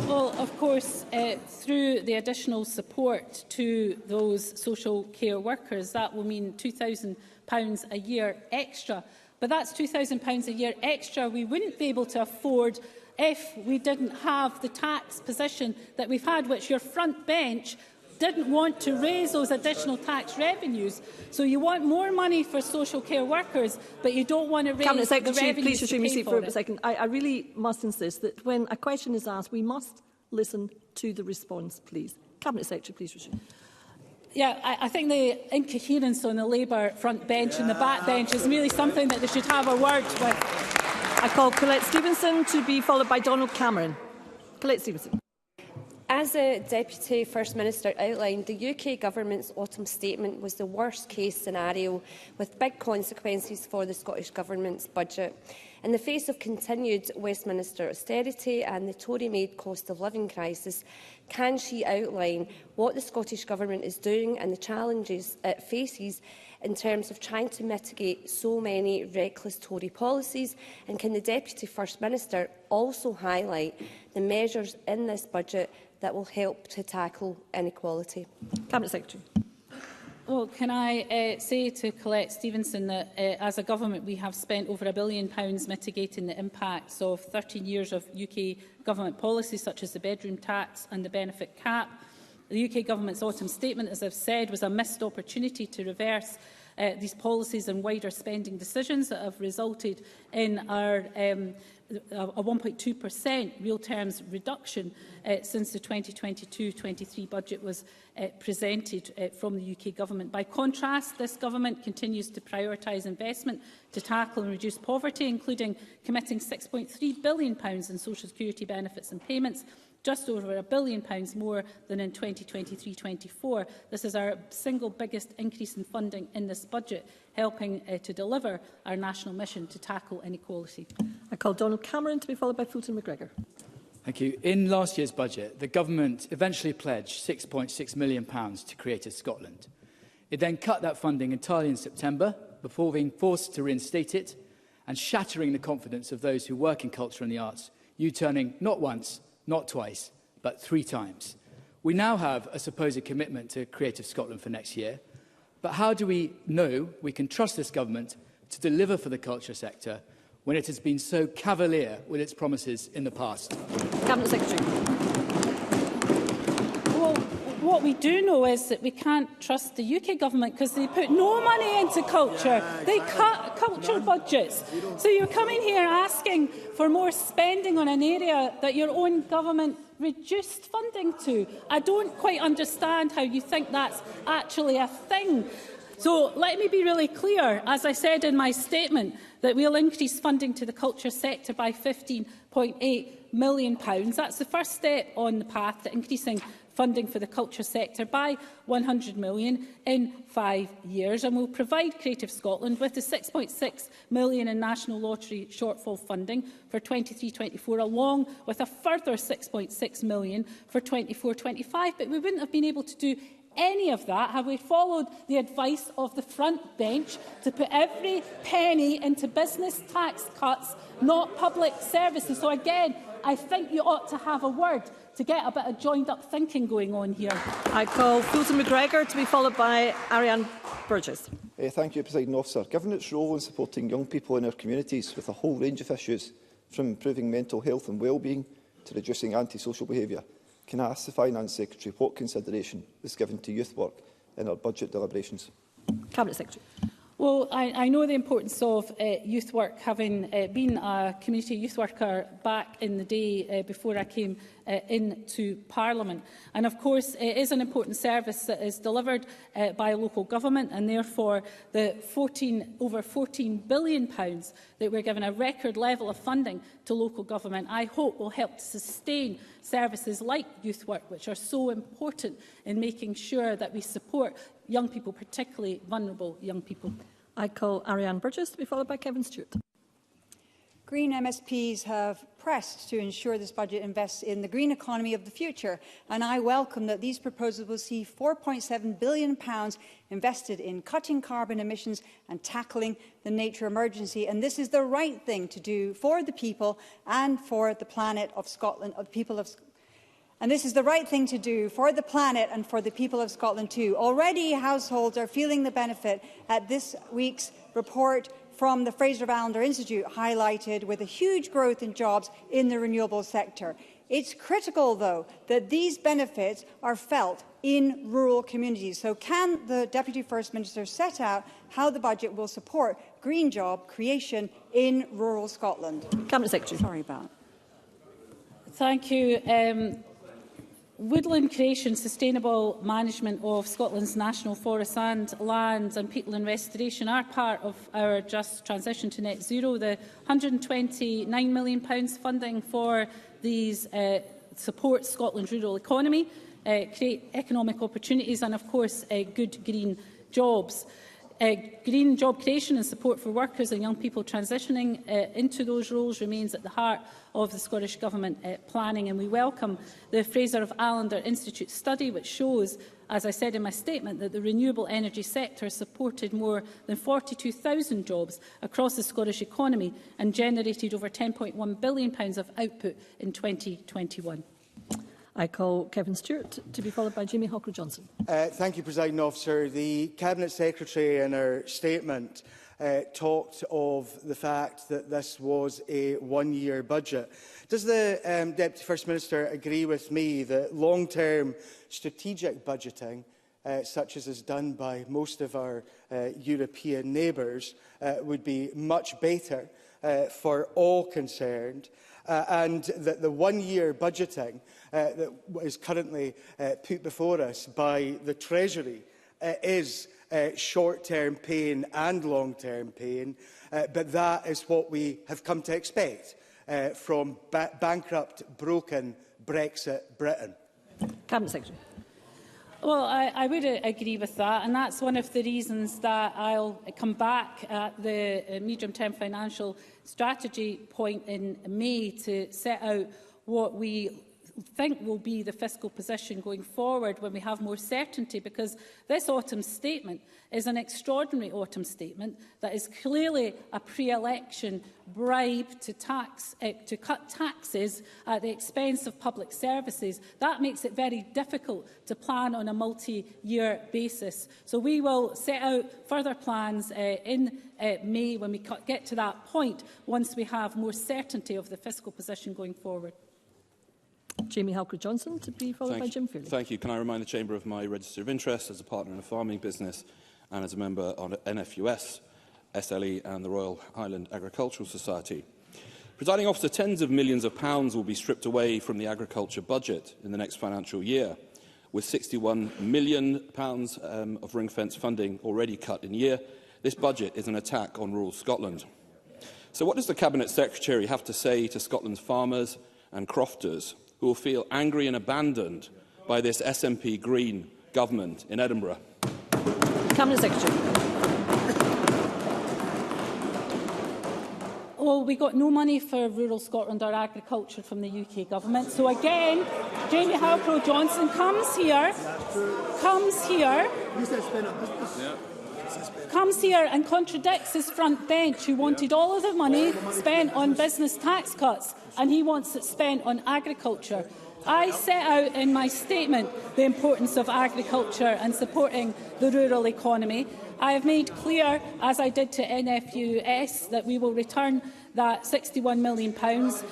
Well, of course, through the additional support to those social care workers, that will mean £2,000 a year extra. But that's £2,000 a year extra we wouldn't be able to afford if we didn't have the tax position that we've had, which your front bench didn't want to raise those additional tax revenues. So you want more money for social care workers, but you don't want to raise Cabinet Secretary, the revenues please restrain me seat for a it. second. I really must insist that when a question is asked, we must listen to the response, please. Cabinet Secretary, please restrain. Yeah, I think the incoherence on the Labour front bench and the back bench is really something that they should have a word with. I call Colette Stevenson to be followed by Donald Cameron. Colette Stevenson. As the Deputy First Minister outlined, the UK Government's autumn statement was the worst-case scenario, with big consequences for the Scottish Government's budget. In the face of continued Westminster austerity and the Tory-made cost-of-living crisis, can she outline what the Scottish Government is doing and the challenges it faces in terms of trying to mitigate so many reckless Tory policies? And can the Deputy First Minister also highlight the measures in this budget that will help to tackle inequality? Cabinet Secretary. Well, can I say to Colette Stevenson that as a government we have spent over £1 billion mitigating the impacts of 13 years of UK government policies such as the bedroom tax and the benefit cap. The UK Government's autumn statement, as I've said, was a missed opportunity to reverse these policies and wider spending decisions that have resulted in our a 1.2% real terms reduction since the 2022-23 budget was presented from the UK Government. By contrast, this Government continues to prioritise investment to tackle and reduce poverty, including committing £6.3 billion in social security benefits and payments, just over £1 billion more than in 2023-24. This is our single biggest increase in funding in this budget, helping to deliver our national mission to tackle inequality. I call Donald Cameron to be followed by Fulton McGregor. Thank you. In last year's budget, the Government eventually pledged £6.6 million to Creative Scotland. It then cut that funding entirely in September, before being forced to reinstate it and shattering the confidence of those who work in culture and the arts, U-turning not once, not twice, but 3 times. We now have a supposed commitment to Creative Scotland for next year, but how do we know we can trust this Government to deliver for the culture sector when it has been so cavalier with its promises in the past? Cabinet Secretary. Well, what we do know is that we can't trust the UK Government because they put no money into culture. They cut culture budgets. So you're coming here asking for more spending on an area that your own government reduced funding to. I don't quite understand how you think that's actually a thing. So let me be really clear, as I said in my statement, that we'll increase funding to the culture sector by £15.8 million. That's the first step on the path to increasing funding for the culture sector by £100 million in 5 years, and will provide Creative Scotland with the £6.6 million in National Lottery shortfall funding for 23-24, along with a further £6.6 million for 24-25. But we wouldn't have been able to do any of that had we followed the advice of the front bench to put every penny into business tax cuts, not public services. So again, I think you ought to have a word to get a bit of joined-up thinking going on here. I call Fulton McGregor to be followed by Ariane Burgess. Thank you, Presiding Officer. Given its role in supporting young people in our communities with a whole range of issues, from improving mental health and well-being to reducing antisocial behaviour, can I ask the Finance Secretary what consideration was given to youth work in our budget deliberations? Cabinet Secretary. Well, I know the importance of youth work, having been a community youth worker back in the day before I came into Parliament. And of course, it is an important service that is delivered by local government, and therefore the over £14 billion that we're given, a record level of funding to local government, I hope will help to sustain services like youth work, which are so important in making sure that we support young people, particularly vulnerable young people. I call Ariane Burgess to be followed by Kevin Stewart. Green MSPs have pressed to ensure this budget invests in the green economy of the future, and I welcome that these proposals will see £4.7 billion invested in cutting carbon emissions and tackling the nature emergency. And this is the right thing to do for the people and for the planet of Scotland, of the people of Scotland. And this is the right thing to do for the planet and for the people of Scotland too. Already households are feeling the benefit at this week's report from the Fraser Allender Institute highlighted with a huge growth in jobs in the renewable sector. It's critical, though, that these benefits are felt in rural communities. So can the Deputy First Minister set out how the budget will support green job creation in rural Scotland? Cabinet Secretary. Sorry about. Thank you. Woodland creation, sustainable management of Scotland's national forests and lands and peatland restoration are part of our just transition to net zero. The £129 million funding for these supports Scotland's rural economy, create economic opportunities and, of course, good green jobs. Green job creation and support for workers and young people transitioning into those roles remains at the heart of the Scottish Government planning, and we welcome the Fraser Allender Institute study, which shows, as I said in my statement, that the renewable energy sector supported more than 42,000 jobs across the Scottish economy and generated over £10.1 billion of output in 2021. I call Kevin Stewart to be followed by Jamie Hockley-Johnson. Thank you, Presiding Officer. The Cabinet Secretary in her statement talked of the fact that this was a one-year budget. Does the Deputy First Minister agree with me that long-term strategic budgeting, such as is done by most of our European neighbours, would be much better for all concerned, and that the one-year budgeting that is currently put before us by the Treasury is short-term pain and long-term pain, but that is what we have come to expect from bankrupt, broken Brexit Britain. Cabinet Secretary. Well, I would agree with that, and that's one of the reasons that I'll come back at the medium-term financial strategy point in May to set out what we think will be the fiscal position going forward when we have more certainty, because this autumn statement is an extraordinary autumn statement that is clearly a pre-election bribe to cut taxes at the expense of public services. That makes it very difficult to plan on a multi-year basis. So we will set out further plans in May when we get to that point, once we have more certainty of the fiscal position going forward. Jamie Halker-Johnson to be followed by Jim Fairley. Thank you. Can I remind the Chamber of my register of interest as a partner in a farming business and as a member on NFUS, SLE and the Royal Highland Agricultural Society. Presiding Officer, tens of millions of pounds will be stripped away from the agriculture budget in the next financial year, with £61 million of ring-fence funding already cut in year. This budget is an attack on rural Scotland. So what does the Cabinet Secretary have to say to Scotland's farmers and crofters who will feel angry and abandoned by this SNP Green government in Edinburgh? Cabinet Secretary. Well, we got no money for rural Scotland or agriculture from the UK government. So again, Jamie Halker-Johnson comes here and contradicts his front bench, who wanted all of the money spent on business tax cuts, and he wants it spent on agriculture. I set out in my statement the importance of agriculture and supporting the rural economy. I have made clear, as I did to NFUS, that we will return that £61 million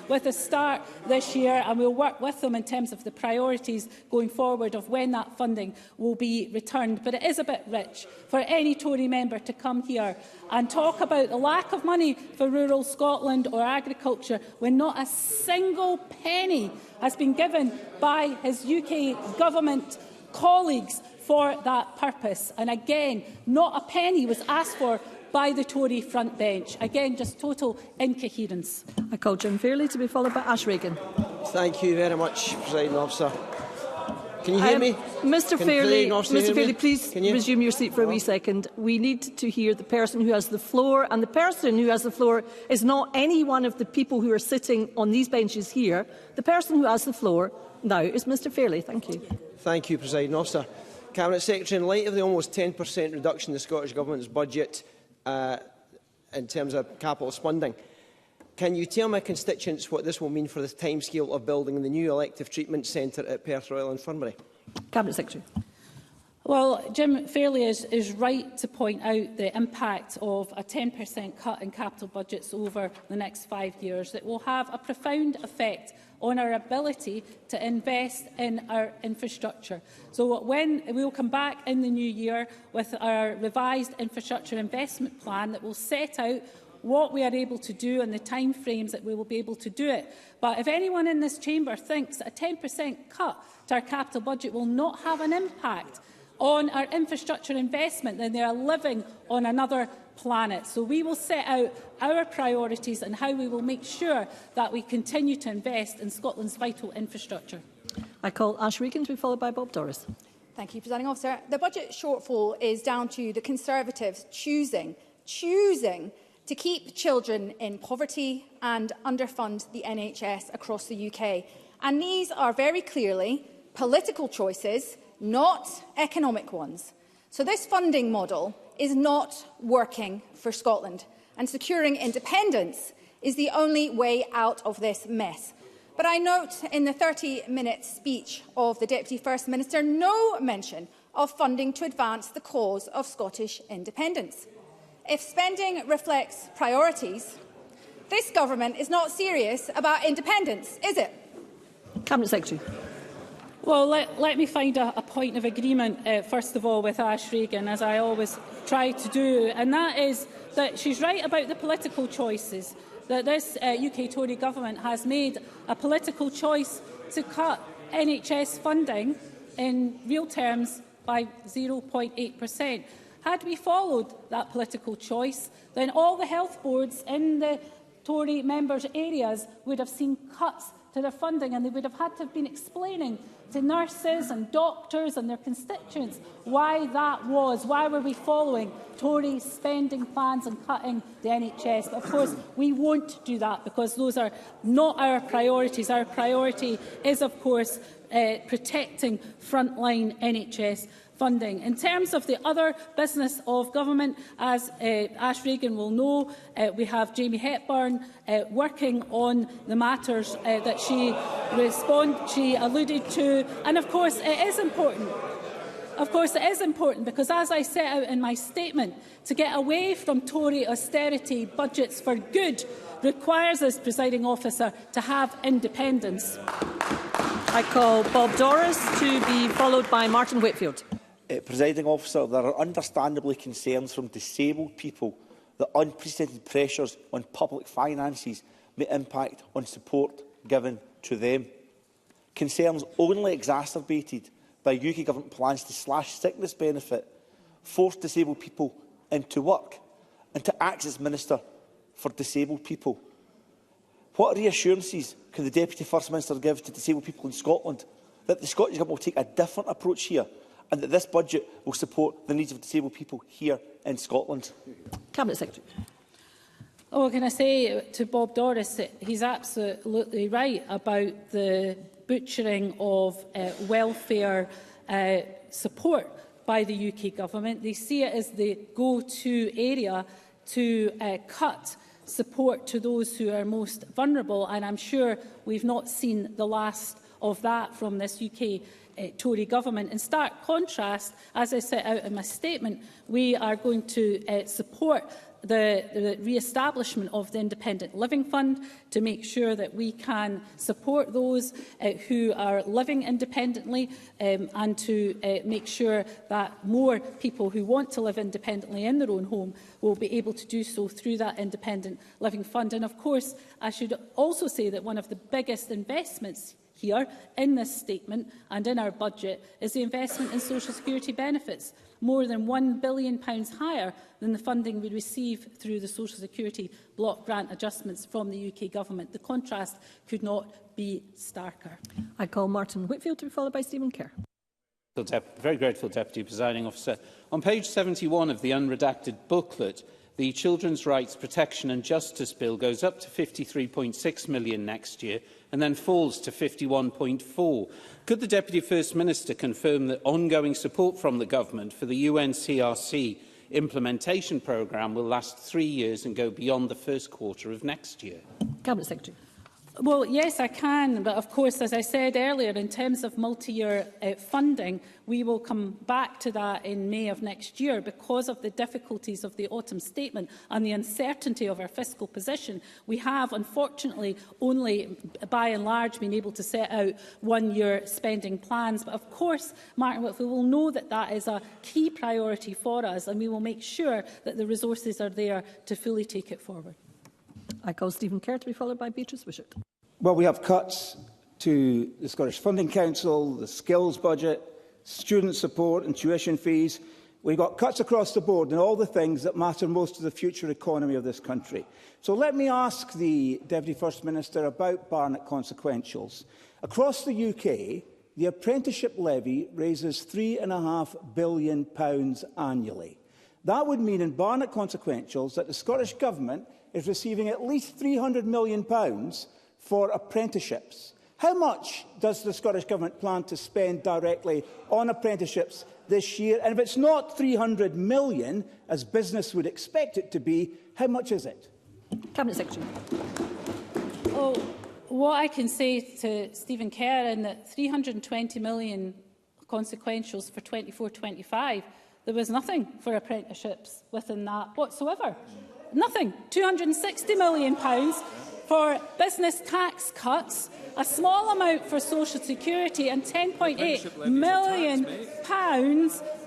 with a start this year, and we'll work with them in terms of the priorities going forward of when that funding will be returned. But it is a bit rich for any Tory member to come here and talk about the lack of money for rural Scotland or agriculture when not a single penny has been given by his UK government colleagues for that purpose. And again, not a penny was asked for by the Tory front bench. Again, just total incoherence. I call Jim Fairley to be followed by Ash Regan. Thank you very much, Presiding Officer. Can you hear me? Mr Fairley, please resume your seat for a wee second. We need to hear the person who has the floor, and the person who has the floor is not any one of the people who are sitting on these benches here. The person who has the floor now is Mr Fairley. Thank you. Thank you, Presiding Officer. Cabinet Secretary, in light of the almost 10% reduction in the Scottish Government's budget in terms of capital spending, Can you tell my constituents what this will mean for the timescale of building the new elective treatment centre at Perth Royal Infirmary? Cabinet Secretary. Well, Jim Fairley is right to point out the impact of a 10% cut in capital budgets over the next 5 years. It will have a profound effect on our ability to invest in our infrastructure. So when we will come back in the new year with our revised infrastructure investment plan that will set out what we are able to do and the timeframes that we will be able to do it. But if anyone in this chamber thinks a 10% cut to our capital budget will not have an impact on our infrastructure investment, then they are living on another planet. So we will set out our priorities and how we will make sure that we continue to invest in Scotland's vital infrastructure. I call Ash Regan to be followed by Bob Doris. Thank you, Presiding Officer. The budget shortfall is down to the Conservatives choosing to keep children in poverty and underfund the NHS across the UK. And these are very clearly political choices, not economic ones. So this funding model is not working for Scotland, and securing independence is the only way out of this mess. But I note in the 30-minute speech of the Deputy First Minister no mention of funding to advance the cause of Scottish independence. If spending reflects priorities, this government is not serious about independence, is it? Cabinet Secretary. Well, let me find a point of agreement, first of all, with Ash Regan, as I always try to do, and that is that she's right about the political choices, that this UK Tory government has made a political choice to cut NHS funding in real terms by 0.8%. Had we followed that political choice, then all the health boards in the Tory members' areas would have seen cuts to their funding, and they would have had to have been explaining to nurses and doctors and their constituents why that was. Why were we following Tory spending plans and cutting the NHS? But of course, we won't do that because those are not our priorities. Our priority is, of course, protecting frontline NHS funding. In terms of the other business of government, as Ash Regan will know, we have Jamie Hepburn working on the matters that she alluded to, and of course it is important. Of course it is important because, as I set out in my statement, to get away from Tory austerity budgets for good requires us, Presiding Officer, to have independence. I call Bob Doris to be followed by Martin Whitfield. Presiding Officer, there are understandably concerns from disabled people that unprecedented pressures on public finances may impact on support given to them. Concerns only exacerbated by UK Government plans to slash sickness benefit, force disabled people into work and to act as Minister for Disabled People. What reassurances can the Deputy First Minister give to disabled people in Scotland that the Scottish Government will take a different approach here and that this budget will support the needs of disabled people here in Scotland? Cabinet Secretary. Oh, can I say to Bob Doris that he's absolutely right about the butchering of welfare support by the UK Government. They see it as the go-to area to cut support to those who are most vulnerable, and I'm sure we've not seen the last of that from this UK Tory government. In stark contrast, as I set out in my statement, we are going to support the re-establishment of the Independent Living Fund to make sure that we can support those who are living independently and to make sure that more people who want to live independently in their own home will be able to do so through that Independent Living Fund. And of course, I should also say that one of the biggest investments here in this statement and in our budget is the investment in social security benefits, more than £1 billion higher than the funding we receive through the social security block grant adjustments from the UK Government. The contrast could not be starker. I call Martin Whitfield to be followed by Stephen Kerr. Very grateful, Deputy Presiding Officer. On page 71 of the unredacted booklet, the Children's Rights Protection and Justice Bill goes up to £53.6 million next year and then falls to 51.4. Could the Deputy First Minister confirm that ongoing support from the Government for the UNCRC implementation programme will last 3 years and go beyond the first quarter of next year? Cabinet Secretary. Well, yes, I can. But of course, as I said earlier, in terms of multi-year funding, we will come back to that in May of next year because of the difficulties of the autumn statement and the uncertainty of our fiscal position. We have, unfortunately, only by and large been able to set out one-year spending plans. But of course, Martin Whitfield will know that that is a key priority for us, and we will make sure that the resources are there to fully take it forward. I call Stephen Kerr to be followed by Beatrice Wishart. Well, we have cuts to the Scottish Funding Council, the skills budget, student support and tuition fees. We've got cuts across the board in all the things that matter most to the future economy of this country. So let me ask the Deputy First Minister about Barnett consequentials. Across the UK, the apprenticeship levy raises £3.5 billion annually. That would mean in Barnett consequentials that the Scottish Government is receiving at least £300 million for apprenticeships. How much does the Scottish Government plan to spend directly on apprenticeships this year? And if it's not £300 million, as business would expect it to be, how much is it? Cabinet Secretary. Oh, what I can say to Stephen Kerr is that £320 million consequentials for 24-25, there was nothing for apprenticeships within that whatsoever. Nothing. £260 million for business tax cuts, a small amount for social security and £10.8 million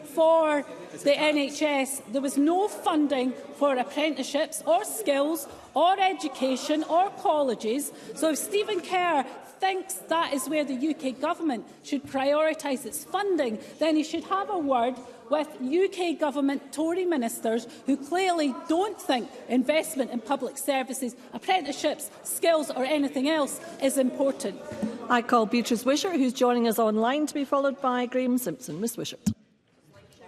for the NHS. There was no funding for apprenticeships or skills or education or colleges. So if Stephen Kerr thinks that is where the UK Government should prioritise its funding, then he should have a word with UK Government Tory ministers who clearly don't think investment in public services, apprenticeships, skills or anything else is important. I call Beatrice Wishart, who's joining us online, to be followed by Graham Simpson. Ms Wishart.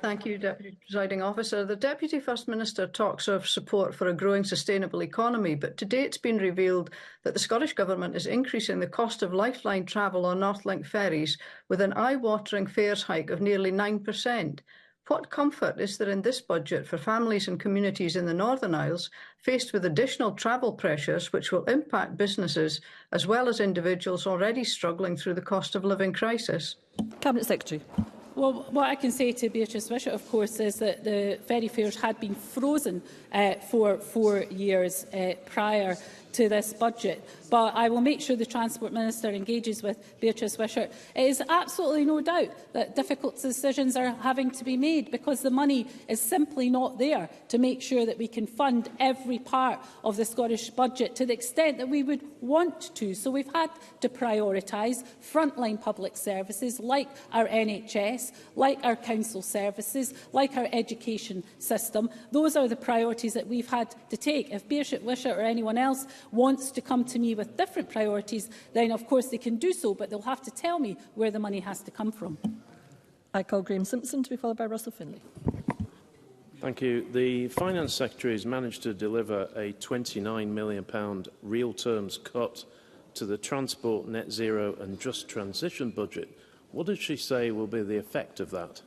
Thank you, Deputy Presiding Officer. The Deputy First Minister talks of support for a growing sustainable economy, but today it's been revealed that the Scottish Government is increasing the cost of lifeline travel on Northlink ferries with an eye-watering fares hike of nearly 9%. What comfort is there in this budget for families and communities in the Northern Isles faced with additional travel pressures which will impact businesses as well as individuals already struggling through the cost of living crisis? Cabinet Secretary. Well, what I can say to Beatrice Wishart, of course, is that the ferry fares had been frozen for 4 years prior to this budget. But I will make sure the Transport Minister engages with Beatrice Wishart. It is absolutely no doubt that difficult decisions are having to be made because the money is simply not there to make sure that we can fund every part of the Scottish budget to the extent that we would want to. So we've had to prioritise frontline public services like our NHS, like our council services, like our education system. Those are the priorities that we've had to take. If Beatrice Wishart or anyone else wants to come to me with different priorities, then of course they can do so, but they'll have to tell me where the money has to come from. I call Graham Simpson to be followed by Russell Finlay. Thank you. The Finance Secretary has managed to deliver a £29 million real terms cut to the Transport, Net Zero and Just Transition budget. What does she say will be the effect of that?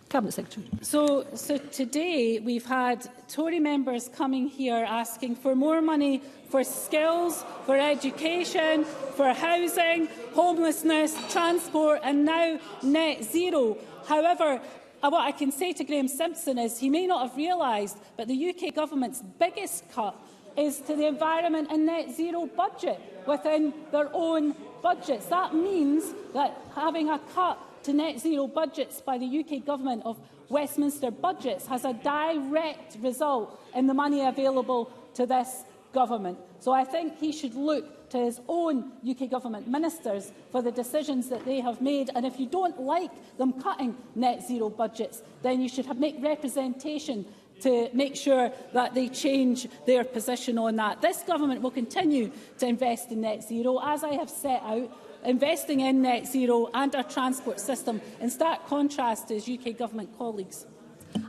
Cabinet Secretary. So today we've had Tory members coming here asking for more money for skills, for education, for housing, homelessness, transport and now net zero. However, what I can say to Graham Simpson is he may not have realised, but the UK Government's biggest cut is to the environment and net zero budget within their own budgets. That means that having a cut to net zero budgets by the UK Government of Westminster budgets has a direct result in the money available to this government. So I think he should look to his own UK Government ministers for the decisions that they have made. And if you don't like them cutting net zero budgets, then you should make representation to make sure that they change their position on that. This government will continue to invest in net zero, as I have set out, investing in net zero and our transport system in stark contrast to his UK Government colleagues.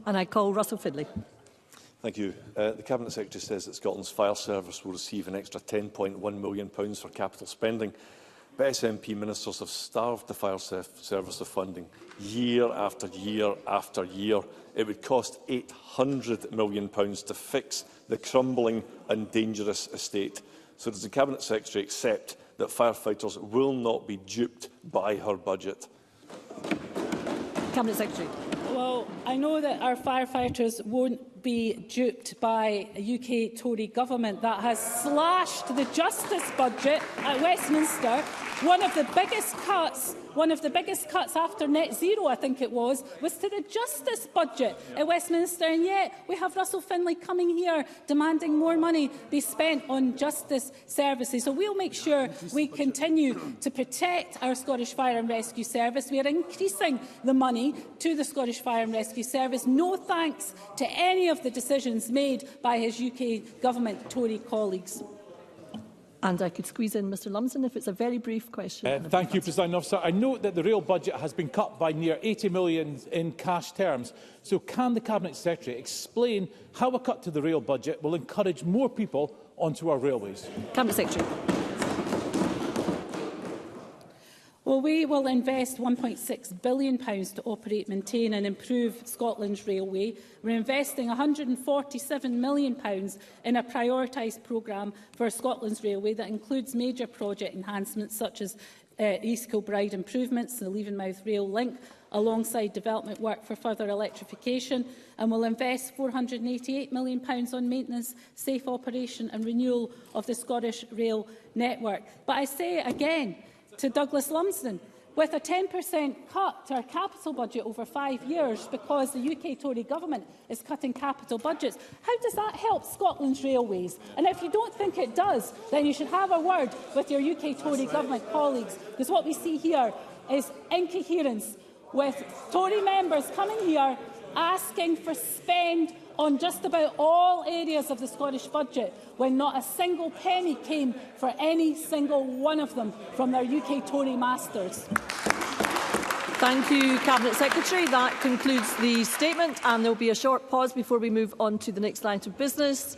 And I call Russell Finlay. Thank you. The Cabinet Secretary says that Scotland's fire service will receive an extra £10.1 million for capital spending. but SNP ministers have starved the fire service of funding year after year after year. It would cost £800 million to fix the crumbling and dangerous estate. So does the Cabinet Secretary accept that firefighters will not be duped by her budget? Cabinet Secretary. Well, I know that our firefighters won't be duped by a UK Tory government that has slashed the justice budget at Westminster. One of the biggest cuts after net zero, I think it was to the justice budget at Westminster. And yet we have Russell Finlay coming here demanding more money be spent on justice services. So we'll make sure we continue to protect our Scottish Fire and Rescue Service. We are increasing the money to the Scottish Fire and Rescue Service. No thanks to any of the decisions made by his UK Government Tory colleagues. And I could squeeze in Mr Lumsden if it's a very brief question. Thank you, President Officer. I note that the rail budget has been cut by near £80 million in cash terms. So can the Cabinet Secretary explain how a cut to the rail budget will encourage more people onto our railways? Cabinet Secretary. Well, we will invest £1.6 billion to operate, maintain and improve Scotland's railway. We're investing £147 million in a prioritised programme for Scotland's railway that includes major project enhancements such as East Kilbride improvements, the Leavenmouth Rail Link, alongside development work for further electrification, and will invest £488 million on maintenance, safe operation and renewal of the Scottish rail network. But I say again, to Douglas Lumsden, with a 10% cut to our capital budget over 5 years because the UK Tory government is cutting capital budgets, how does that help Scotland's railways? And if you don't think it does, then you should have a word with your UK Tory government colleagues, because what we see here is incoherence, with Tory members coming here asking for spend on just about all areas of the Scottish budget, when not a single penny came for any single one of them from their UK Tory masters. Thank you, Cabinet Secretary. That concludes the statement, and there will be a short pause before we move on to the next line of business.